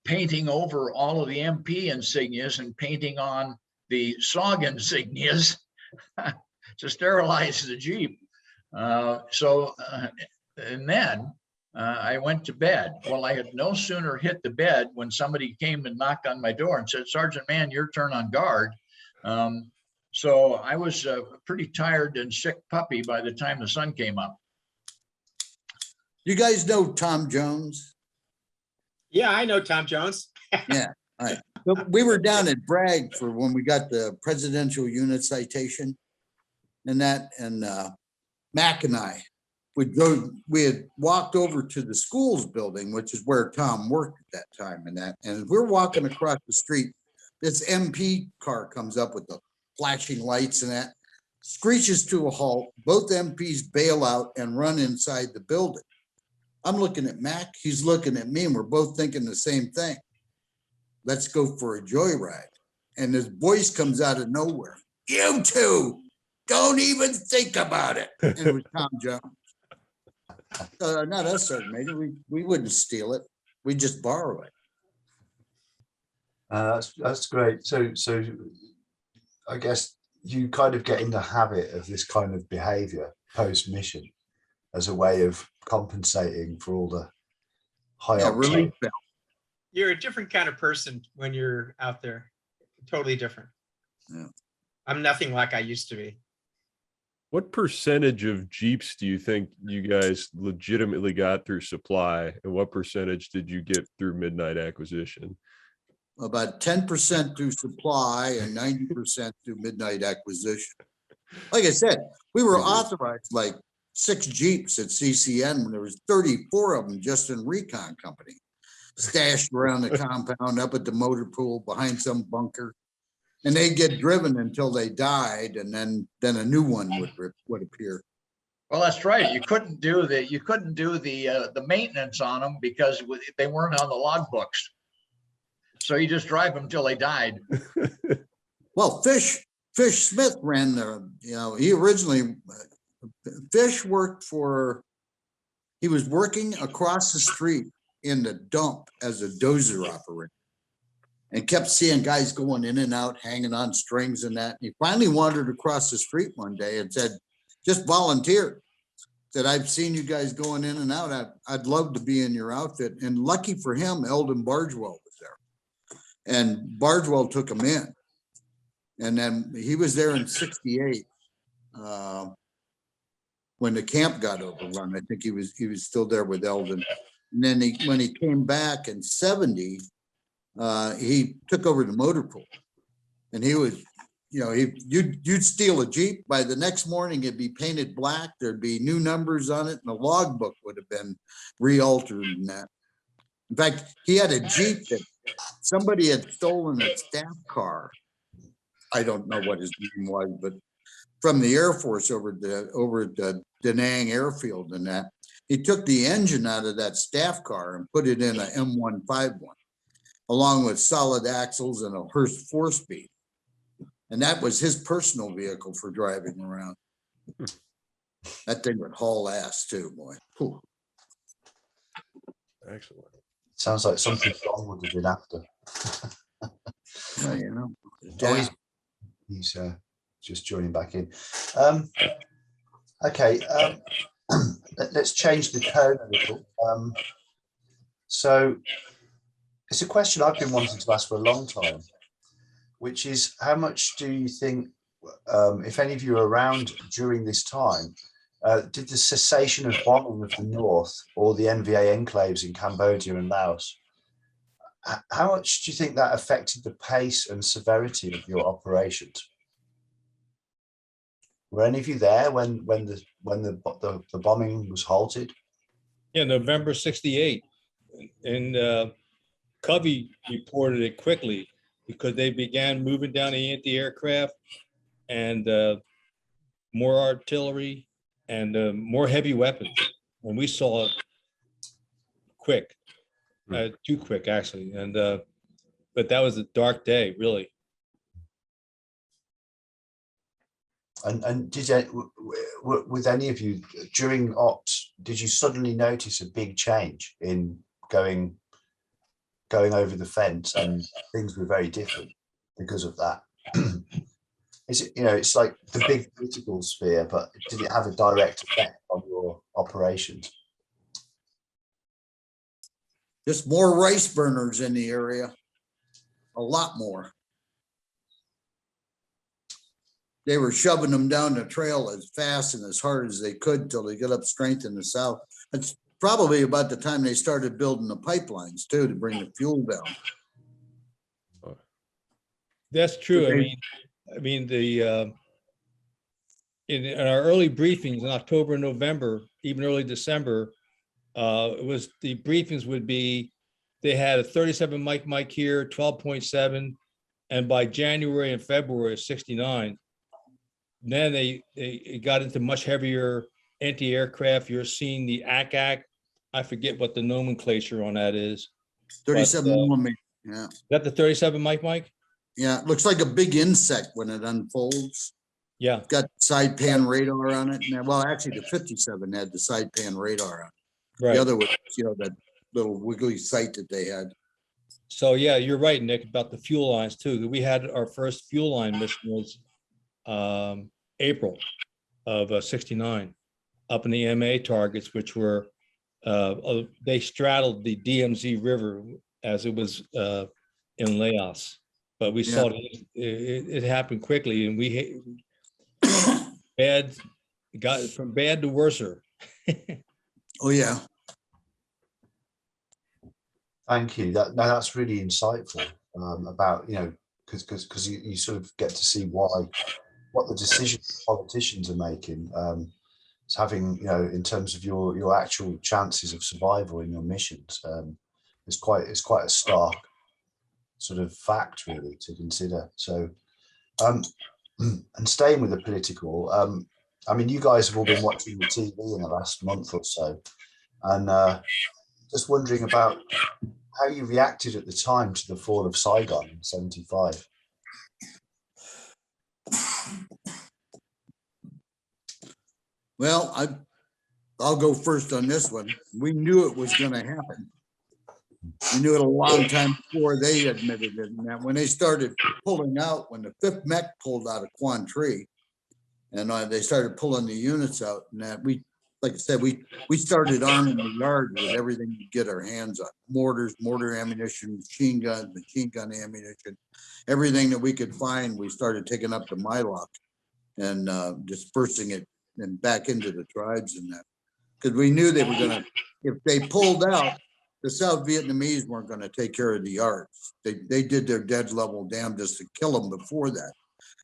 painting over all of the MP insignias and painting on the SOG insignias to sterilize the Jeep. And then I went to bed. Well, I had no sooner hit the bed when somebody came and knocked on my door and said, Sergeant Mann, your turn on guard. So I was a pretty tired and sick puppy by the time the sun came up. You guys know Tom Jones? Yeah, I know Tom Jones. Yeah, all right. But we were down at Bragg for when we got the presidential unit citation and that, and Mac and I, we had walked over to the schools building, which is where Tom worked at that time, and we're walking across the street. This MP car comes up with the flashing lights and that, screeches to a halt. Both MPs bail out and run inside the building. I'm looking at Mac, he's looking at me, and we're both thinking the same thing. Let's go for a joyride. And this voice comes out of nowhere. You two, don't even think about it. And it was Tom Jones. Not us, Sergeant Major. We wouldn't steal it. We just borrow it. That's great. So I guess you kind of get in the habit of this kind of behavior post-mission as a way of compensating for all the high octane. You're a different kind of person when you're out there. Totally different. Yeah. I'm nothing like I used to be. What percentage of Jeeps do you think you guys legitimately got through supply, and what percentage did you get through midnight acquisition? About 10% through supply and 90% through midnight acquisition. Like I said, we were authorized like 6 Jeeps at CCN when there was 34 of them just in recon company, stashed around the compound, up at the motor pool behind some bunker, and they'd get driven until they died, and then a new one would appear. Well, that's right. You couldn't do the maintenance on them because they weren't on the log books. So you just drive them till they died. Well, Fish Smith ran he originally, Fish he was working across the street in the dump as a dozer operator and kept seeing guys going in and out, hanging on strings and that. And he finally wandered across the street one day and said, just volunteer. Said, I've seen you guys going in and out. I'd love to be in your outfit. And lucky for him, Eldon Bargewell was there. And Bargewell took him in. And then he was there in 68 when the camp got overrun. I think he was still there with Eldon. And then when he came back in 70, he took over the motor pool. And he was, you'd steal a Jeep. By the next morning, it'd be painted black. There'd be new numbers on it, and the logbook would have been re-altered and that. In fact, he had a Jeep that somebody had stolen a staff car. I don't know what his name was, but from the Air Force over at the Da Nang airfield and that. He took the engine out of that staff car and put it in a M151, along with solid axles and a Hurst 4-speed. And that was his personal vehicle for driving around. That thing would haul ass too, boy. Whew. Excellent. Sounds like something John would have been after. You know. Oh, he's just joining back in. Okay, let's change the tone a little. So it's a question I've been wanting to ask for a long time, which is how much do you think, if any of you are around during this time, did the cessation of bombing of the North or the NVA enclaves in Cambodia and Laos, how much do you think that affected the pace and severity of your operations? Were any of you there when the bombing was halted? Yeah, November 68. And Covey reported it quickly because they began moving down the anti-aircraft and more artillery and more heavy weapons. And we saw it quick, too quick actually. And but that was a dark day, really. And did with any of you during ops, did you suddenly notice a big change in going over the fence, and things were very different because of that? Is it, it's like the big political sphere, but did it have a direct effect on your operations? Just more rice burners in the area, a lot more. They were shoving them down the trail as fast and as hard as they could till they got up strength in the south. It's probably about the time they started building the pipelines too, to bring the fuel down. That's true. I mean the in our early briefings in October and November, even early December, it was the briefings would be they had a 37 Mike here, 12.7, and by January and February of 69. Then they got into much heavier anti-aircraft. You're seeing the ACAC. I forget what the nomenclature on that is. 37 millimeter. Yeah. Is that the 37 Mike? Yeah. It looks like a big insect when it unfolds. Yeah. It's got side pan radar on it. And well, actually the 57 had the side pan radar on it. Right. The other was, that little wiggly sight that they had. So yeah, you're right, Nick, about the fuel lines too. We had our first fuel line mission was April of 69 up in the MA targets, which were they straddled the DMZ River as it was in Laos, but we saw it happened quickly, and we got from bad to worser. Oh yeah. Thank you. That's really insightful about because you sort of get to see what the decisions politicians are making. It's having in terms of your actual chances of survival in your missions. It's quite a stark sort of fact really to consider. So and staying with the political, I mean, you guys have all been watching the TV in the last month or so, and just wondering about how you reacted at the time to the fall of Saigon in '75. Well, I'll go first on this one. We knew it was going to happen. We knew it a long time before they admitted it. And that when they started pulling out, when the 5th Mech pulled out of Quan Tri, and they started pulling the units out, and that like I said, we started arming the yard with everything we get our hands on: mortars, mortar ammunition, machine gun ammunition, everything that we could find. We started taking up the Mylock and dispersing it and back into the tribes and that, because we knew they were gonna, if they pulled out, the South Vietnamese weren't gonna take care of the yards. They did their dead level damnedest to kill them before that.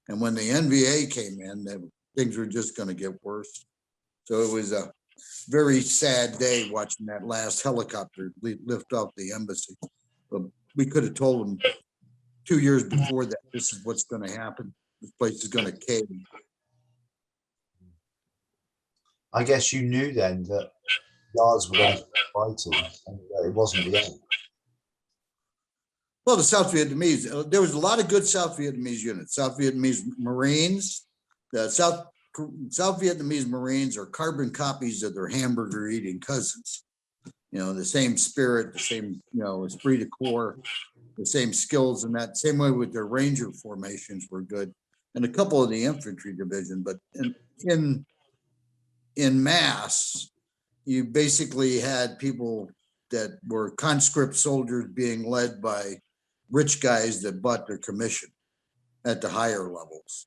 And when the NVA came in, things were just gonna get worse. So it was a very sad day watching that last helicopter lift off the embassy. But we could have told them 2 years before that, this is what's gonna happen. This place is gonna cave. I guess you knew then that yards were going to be fighting, and it wasn't the end. Well, the South Vietnamese, there was a lot of good South Vietnamese units. South Vietnamese Marines, the South Vietnamese Marines are carbon copies of their hamburger eating cousins. You know, the same spirit, the same, you know, esprit de corps, the same skills, and that same way with their ranger formations were good, and a couple of the infantry division. But in mass, you basically had people that were conscript soldiers being led by rich guys that bought their commission at the higher levels.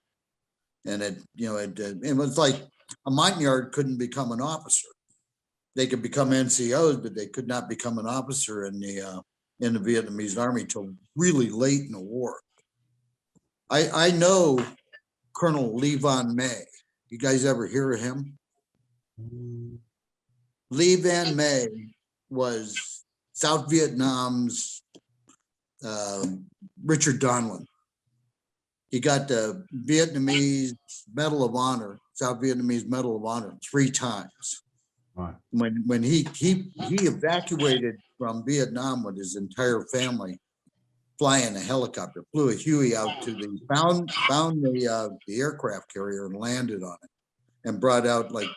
And it, you know, it was like a Montagnard couldn't become an officer. They could become NCOs, but they could not become an officer in the Vietnamese army till really late in the war. I know Colonel Lee Van May. You guys ever hear of him? Lee Van May was South Vietnam's Richard Donlin. He got the Vietnamese Medal of Honor, South Vietnamese Medal of Honor 3 times. Right. When he evacuated from Vietnam with his entire family, flying a helicopter, flew a Huey out to the found the aircraft carrier and landed on it, and brought out like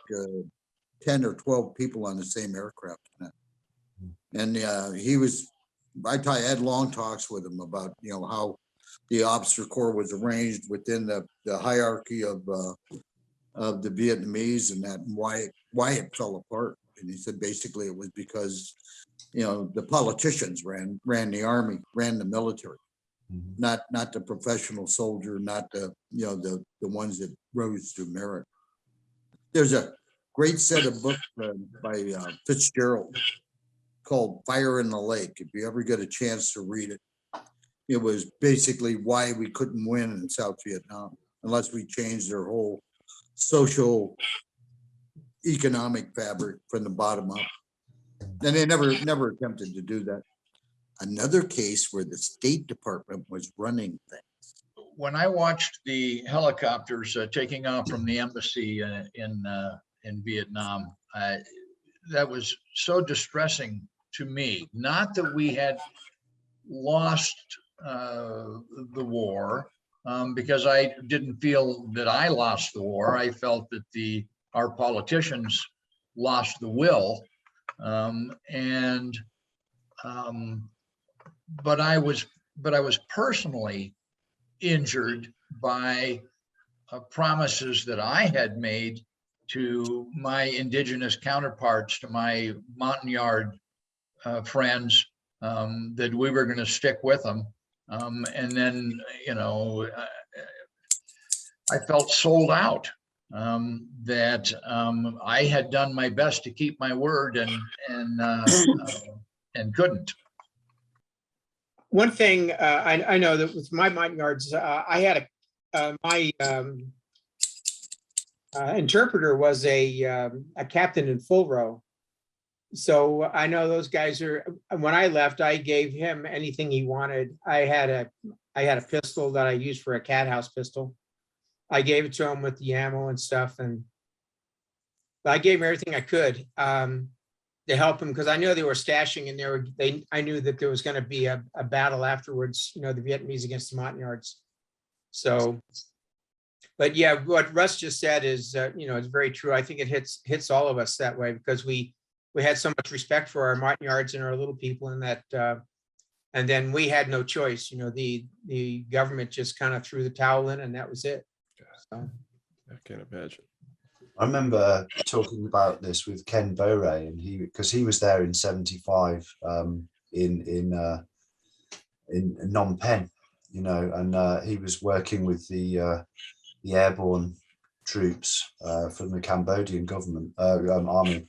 10 or 12 people on the same aircraft. And he was, I had long talks with him about, you know, how the officer corps was arranged within the hierarchy of the Vietnamese, and that, and why it fell apart. And he said basically it was because, you know, the politicians ran the army, ran the military, not the professional soldier, not the, you know, the ones that rose through merit. There's a great set of books by Fitzgerald called Fire in the Lake. If you ever get a chance to read it, it was basically why we couldn't win in South Vietnam unless we changed their whole social economic fabric from the bottom up. And they never attempted to do that. Another case where the State Department was running things. When I watched the helicopters taking off from the embassy in Vietnam, that was so distressing to me. Not that we had lost the war, because I didn't feel that I lost the war. I felt that our politicians lost the will, but I was personally injured by promises that I had made to my indigenous counterparts, to my Montagnard friends, that we were going to stick with them. And then, you know, I felt sold out, that I had done my best to keep my word and couldn't. One thing I know that with my Montagnards, I had my interpreter was a captain in full row. So I know those guys are, when I left, I gave him anything he wanted. I had a pistol that I used for a cat house pistol. I gave it to him with the ammo and stuff, and I gave him everything I could to help him, because I knew they were stashing, and I knew that there was going to be a battle afterwards, you know, the Vietnamese against the Montagnards. So, but yeah, what Russ just said is, you know, it's very true. I think it hits all of us that way, because we had so much respect for our Montagnards and our little people, and that, and then we had no choice. You know, the government just kind of threw the towel in, and that was it. So. I can't imagine. I remember talking about this with Ken Bowray, and because he was there in '75 in Phnom Penh, you know, and he was working with the airborne troops from the Cambodian government army,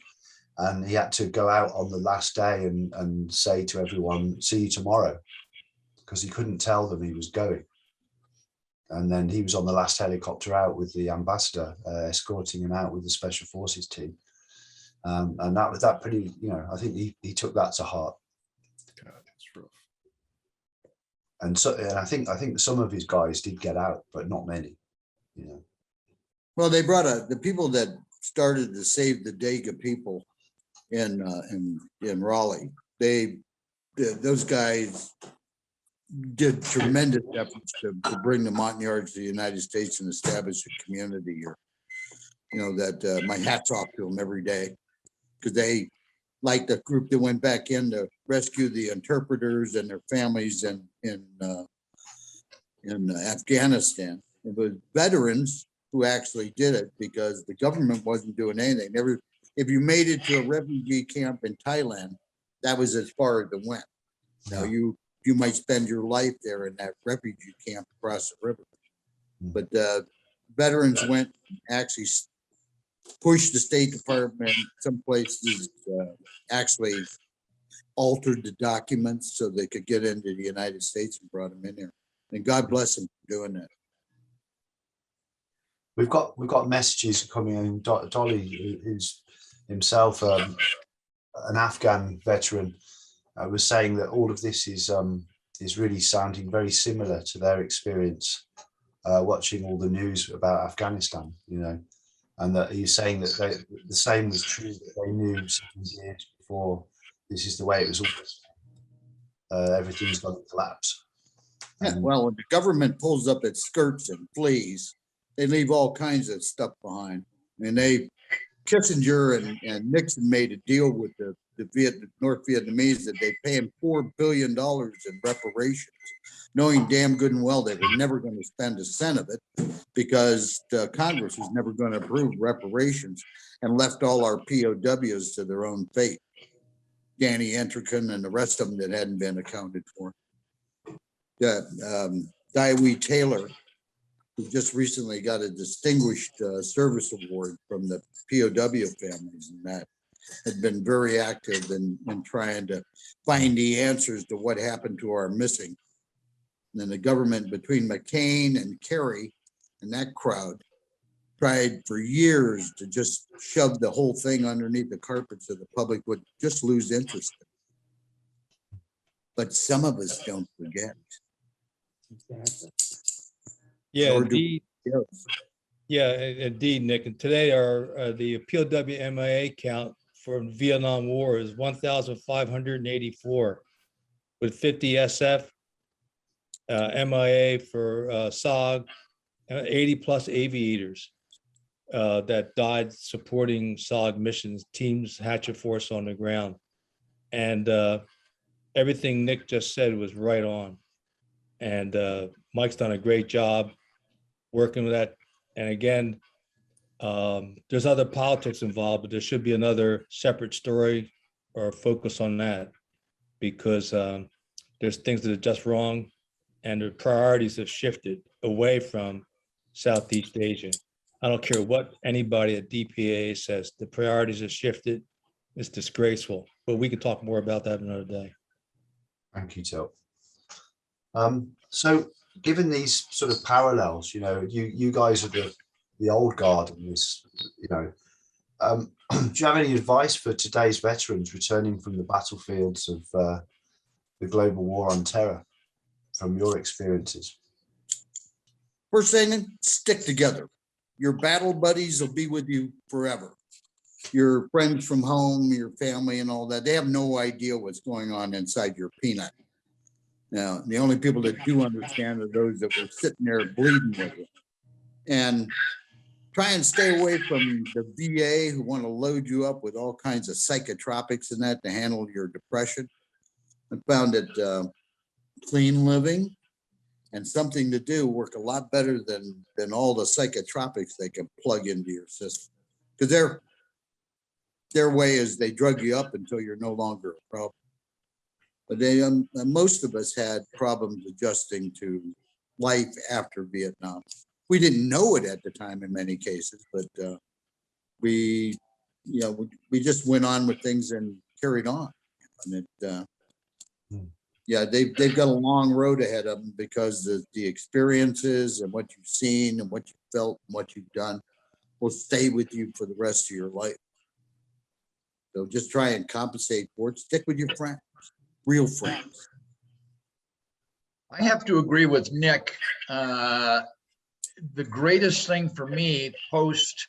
and he had to go out on the last day and say to everyone, "See you tomorrow," because he couldn't tell them he was going. And then he was on the last helicopter out with the ambassador, escorting him out with the Special Forces team. And that pretty, you know, I think he took that to heart. God, that's rough. And I think some of his guys did get out, but not many, you know. Well, they brought the people that started to save the Dega people in Raleigh. Those guys did tremendous efforts to bring the Montagnards to the United States and establish a community here. You know, that my hat's off to them every day, because like the group that went back in to rescue the interpreters and their families in Afghanistan. It was veterans who actually did it because the government wasn't doing anything. If you made it to a refugee camp in Thailand, that was as far as it went. Now you might spend your life there in that refugee camp across the river. But veterans went actually pushed the State Department. Some places actually altered the documents so they could get into the United States and brought them in here. And God bless them for doing that. We've got messages coming in. Dolly, who's himself an Afghan veteran, was saying that all of this is really sounding very similar to their experience watching all the news about Afghanistan, you know, and that he's saying that the same was true, that they knew 7 years before this is the way it was all. Everything's going to collapse. Yeah, well, when the government pulls up its skirts and flees, they leave all kinds of stuff behind. And Kissinger and Nixon made a deal with the North Vietnamese that they pay him $4 billion in reparations, knowing damn good and well they were never going to spend a cent of it because Congress was never going to approve reparations, and left all our POWs to their own fate. Danny Entrican and the rest of them that hadn't been accounted for. Daiwi Taylor, who just recently got a distinguished service award from the POW families, and that had been very active in trying to find the answers to what happened to our missing. And then the government between McCain and Kerry and that crowd tried for years to just shove the whole thing underneath the carpet so the public would just lose interest. But some of us don't forget. Yeah, Or do- indeed. Yeah, indeed, Nick. And today the POW MIA count for Vietnam War is 1,584, with 50 SF, MIA for SOG, 80 plus aviators that died supporting SOG missions, teams, Hatchet force on the ground. And everything Nick just said was right on. And Mike's done a great job working with that. And again, there's other politics involved, but there should be another separate story or focus on that, because there's things that are just wrong and the priorities have shifted away from Southeast Asia. I don't care what anybody at DPA says, the priorities have shifted. It's disgraceful, but we could talk more about that another day. Thank you, Till. So given these sort of parallels, you know, you guys are the old guard in this, you know, do you have any advice for today's veterans returning from the battlefields of the global war on terror from your experiences? First thing, stick together. Your battle buddies will be with you forever. Your friends from home, your family and all that, they have no idea what's going on inside your peanut. Now, the only people that do understand are those that were sitting there bleeding with you. And try and stay away from the VA who want to load you up with all kinds of psychotropics and that to handle your depression. I found that clean living and something to do work a lot better than all the psychotropics they can plug into your system. Because their way is they drug you up until you're no longer a problem. But most of us had problems adjusting to life after Vietnam. We didn't know it at the time in many cases, but we just went on with things and carried on. And they've got a long road ahead of them because the experiences and what you've seen and what you felt and what you've done will stay with you for the rest of your life. So just try and compensate for it. Stick with your friends, real friends. I have to agree with Nick. The greatest thing for me post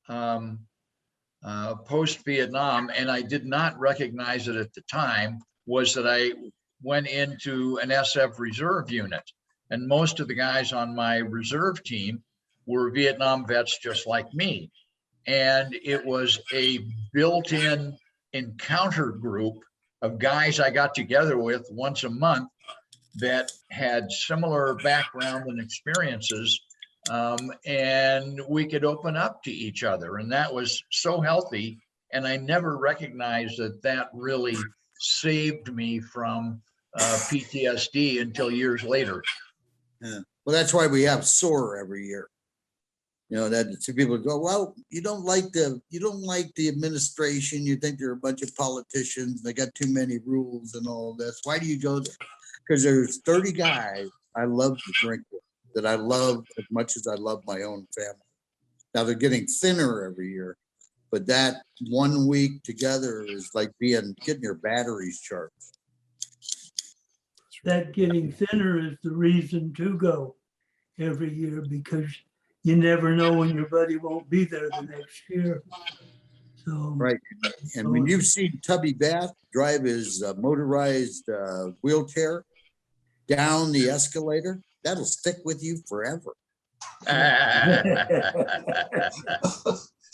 Vietnam, and I did not recognize it at the time, was that I went into an SF reserve unit, and most of the guys on my reserve team were Vietnam vets just like me. And it was a built-in encounter group of guys I got together with once a month that had similar background and experiences, and we could open up to each other, and that was so healthy. And I never recognized that that really saved me from PTSD until years later. Yeah. Well, that's why we have SOAR every year. You know, that some people go, well, you don't like the administration. You think they're a bunch of politicians. They got too many rules and all this. Why do you go there? Because there's 30 guys I love to drink with, that I love as much as I love my own family. Now they're getting thinner every year, but that 1 week together is like getting your batteries charged. That getting thinner is the reason to go every year, because you never know when your buddy won't be there the next year. So, Right. And when you've seen Tubby Bath drive his motorized wheelchair down the escalator, that'll stick with you forever.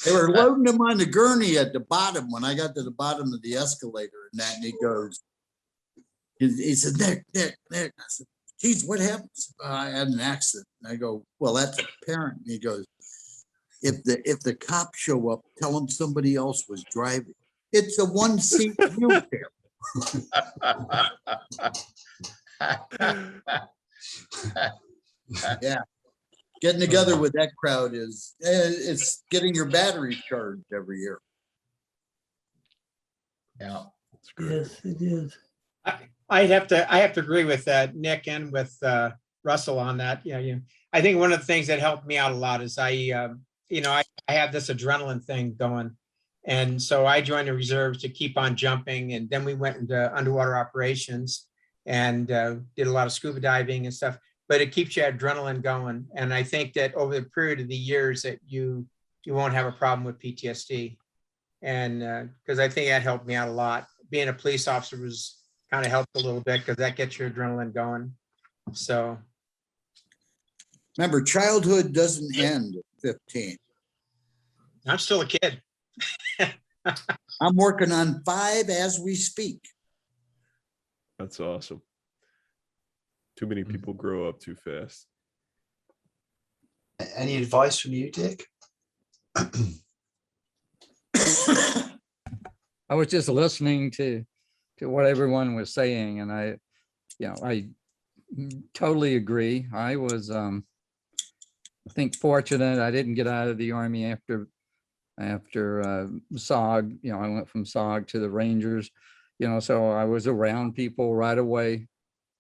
They were loading him on the gurney at the bottom when I got to the bottom of the escalator, and that, and he goes, he said, Nick. I said, geez, what happened? I had an accident. And I go, well, that's apparent. And he goes, if the cops show up, tell them somebody else was driving. It's a one-seat wheelchair. Yeah. Getting together with that crowd is, it's getting your battery charged every year. Yeah. yes, it is. I have to agree with Nick and with Russell on that. Yeah, I think one of the things that helped me out a lot is I have this adrenaline thing going, and so I joined the reserves to keep on jumping, and then we went into underwater operations and did a lot of scuba diving and stuff. But it keeps your adrenaline going, and I think that over the period of the years that you won't have a problem with PTSD, and because I think that helped me out a lot. Being a police officer was kind of helped a little bit because that gets your adrenaline going. So remember, childhood doesn't end at 15. I'm still a kid. I'm working on 5 as we speak. That's awesome. Too many people grow up too fast. Any advice from you, Dick? I was just listening to what everyone was saying, and I totally agree. I was, I think, fortunate. I didn't get out of the Army after SOG. I went from SOG to the Rangers. So I was around people right away.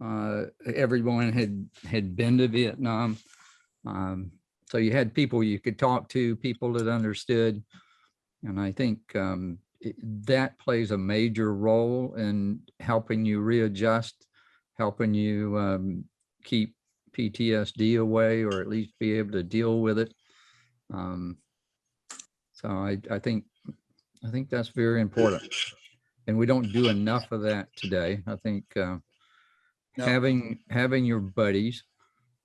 Everyone had been to Vietnam, so you had people you could talk to, people that understood, and I think that plays a major role in helping you readjust, helping you keep PTSD away, or at least be able to deal with it. So I think that's very important, and we don't do enough of that today. I think No. having your buddies,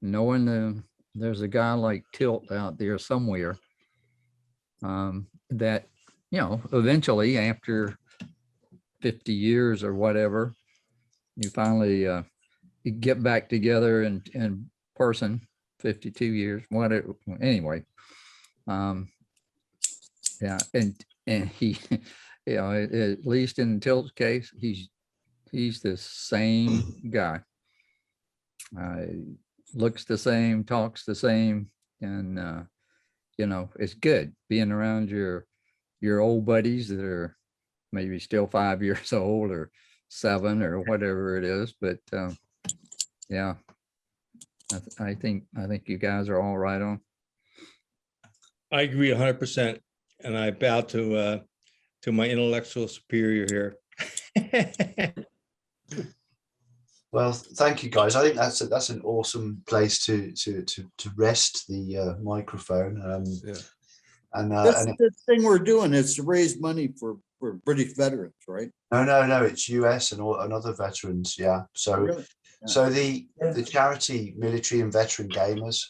knowing there's a guy like Tilt out there somewhere, that eventually after 50 years or whatever, you finally you get back together in person. 52 years, whatever. Anyway, yeah, and he, at least in Tilt's case, he's the same guy. Looks the same, talks the same, and it's good being around your old buddies that are maybe still 5 years old or 7 or whatever it is. But yeah, I think you guys are all right on. I agree 100%, and I bow to my intellectual superior here. Well, thank you, guys. I think that's an awesome place to rest the microphone. Yeah. And The thing we're doing is to raise money for British veterans, right? No, it's US and other veterans. Yeah. So Really? Yeah. so the charity Military and Veteran Gamers,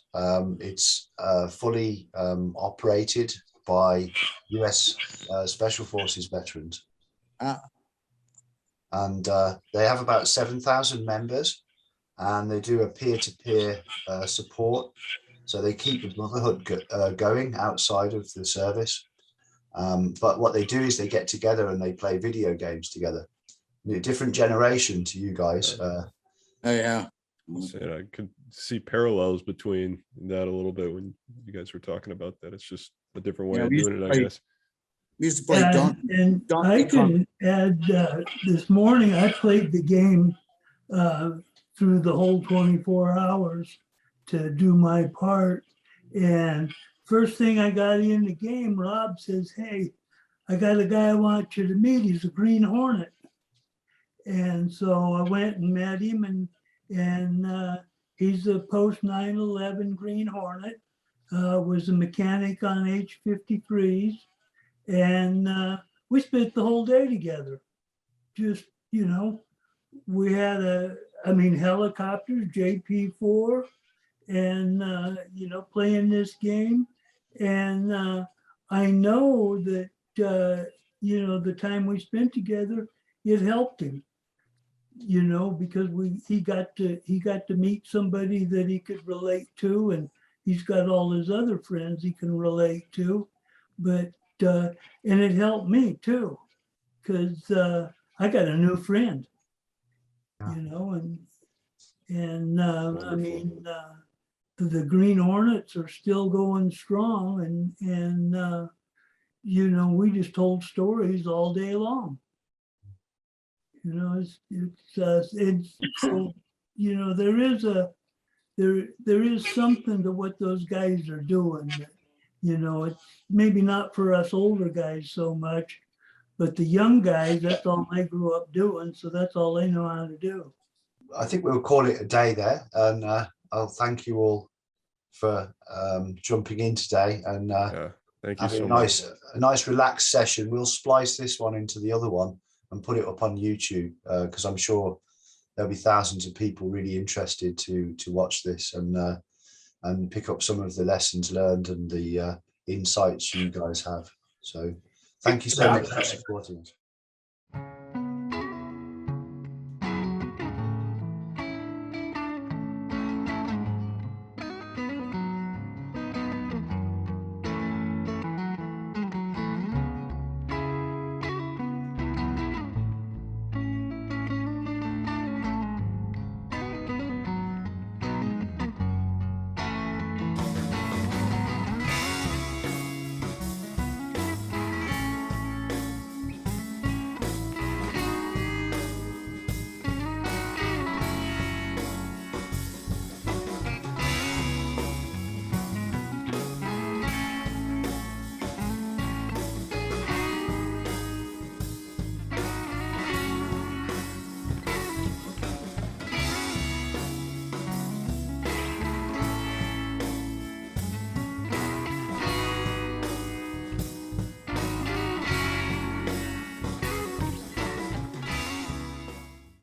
it's fully operated by US Special Forces veterans. Ah. And they have about 7,000 members, and they do a peer-to-peer support. So they keep the brotherhood going outside of the service. But what they do is they get together and they play video games together. A different generation to you guys. Oh, yeah. And I could see parallels between that a little bit when you guys were talking about that. It's just a different way Yeah, of we used doing to it, I play- guess. We used to play And I Donkey Kong. can add, this morning I played the game through the whole 24 hours to do my part. And first thing I got in the game, Rob says, "Hey, I got a guy I want you to meet. He's a Green Hornet." And so I went and met him, and he's a post 9/11 Green Hornet, was a mechanic on H-53s. And we spent the whole day together. Just, we had helicopters, JP-4, and, playing this game. And I know that, the time we spent together, it helped him, because he got to meet somebody that he could relate to, and he's got all his other friends he can relate to. But and it helped me too, because I got a new friend, and the Green Hornets are still going strong, and we just told stories all day long. It's so, there is something to what those guys are doing. It's maybe not for us older guys so much, but the young guys, that's all they grew up doing. So that's all they know how to do. I think we'll call it a day there. And I'll thank you all for jumping in today and Thank you so having much. a nice relaxed session. We'll splice this one into the other one and put it up on YouTube, because I'm sure there'll be thousands of people really interested to watch this and pick up some of the lessons learned and the insights you guys have. So thank you so much for supporting us.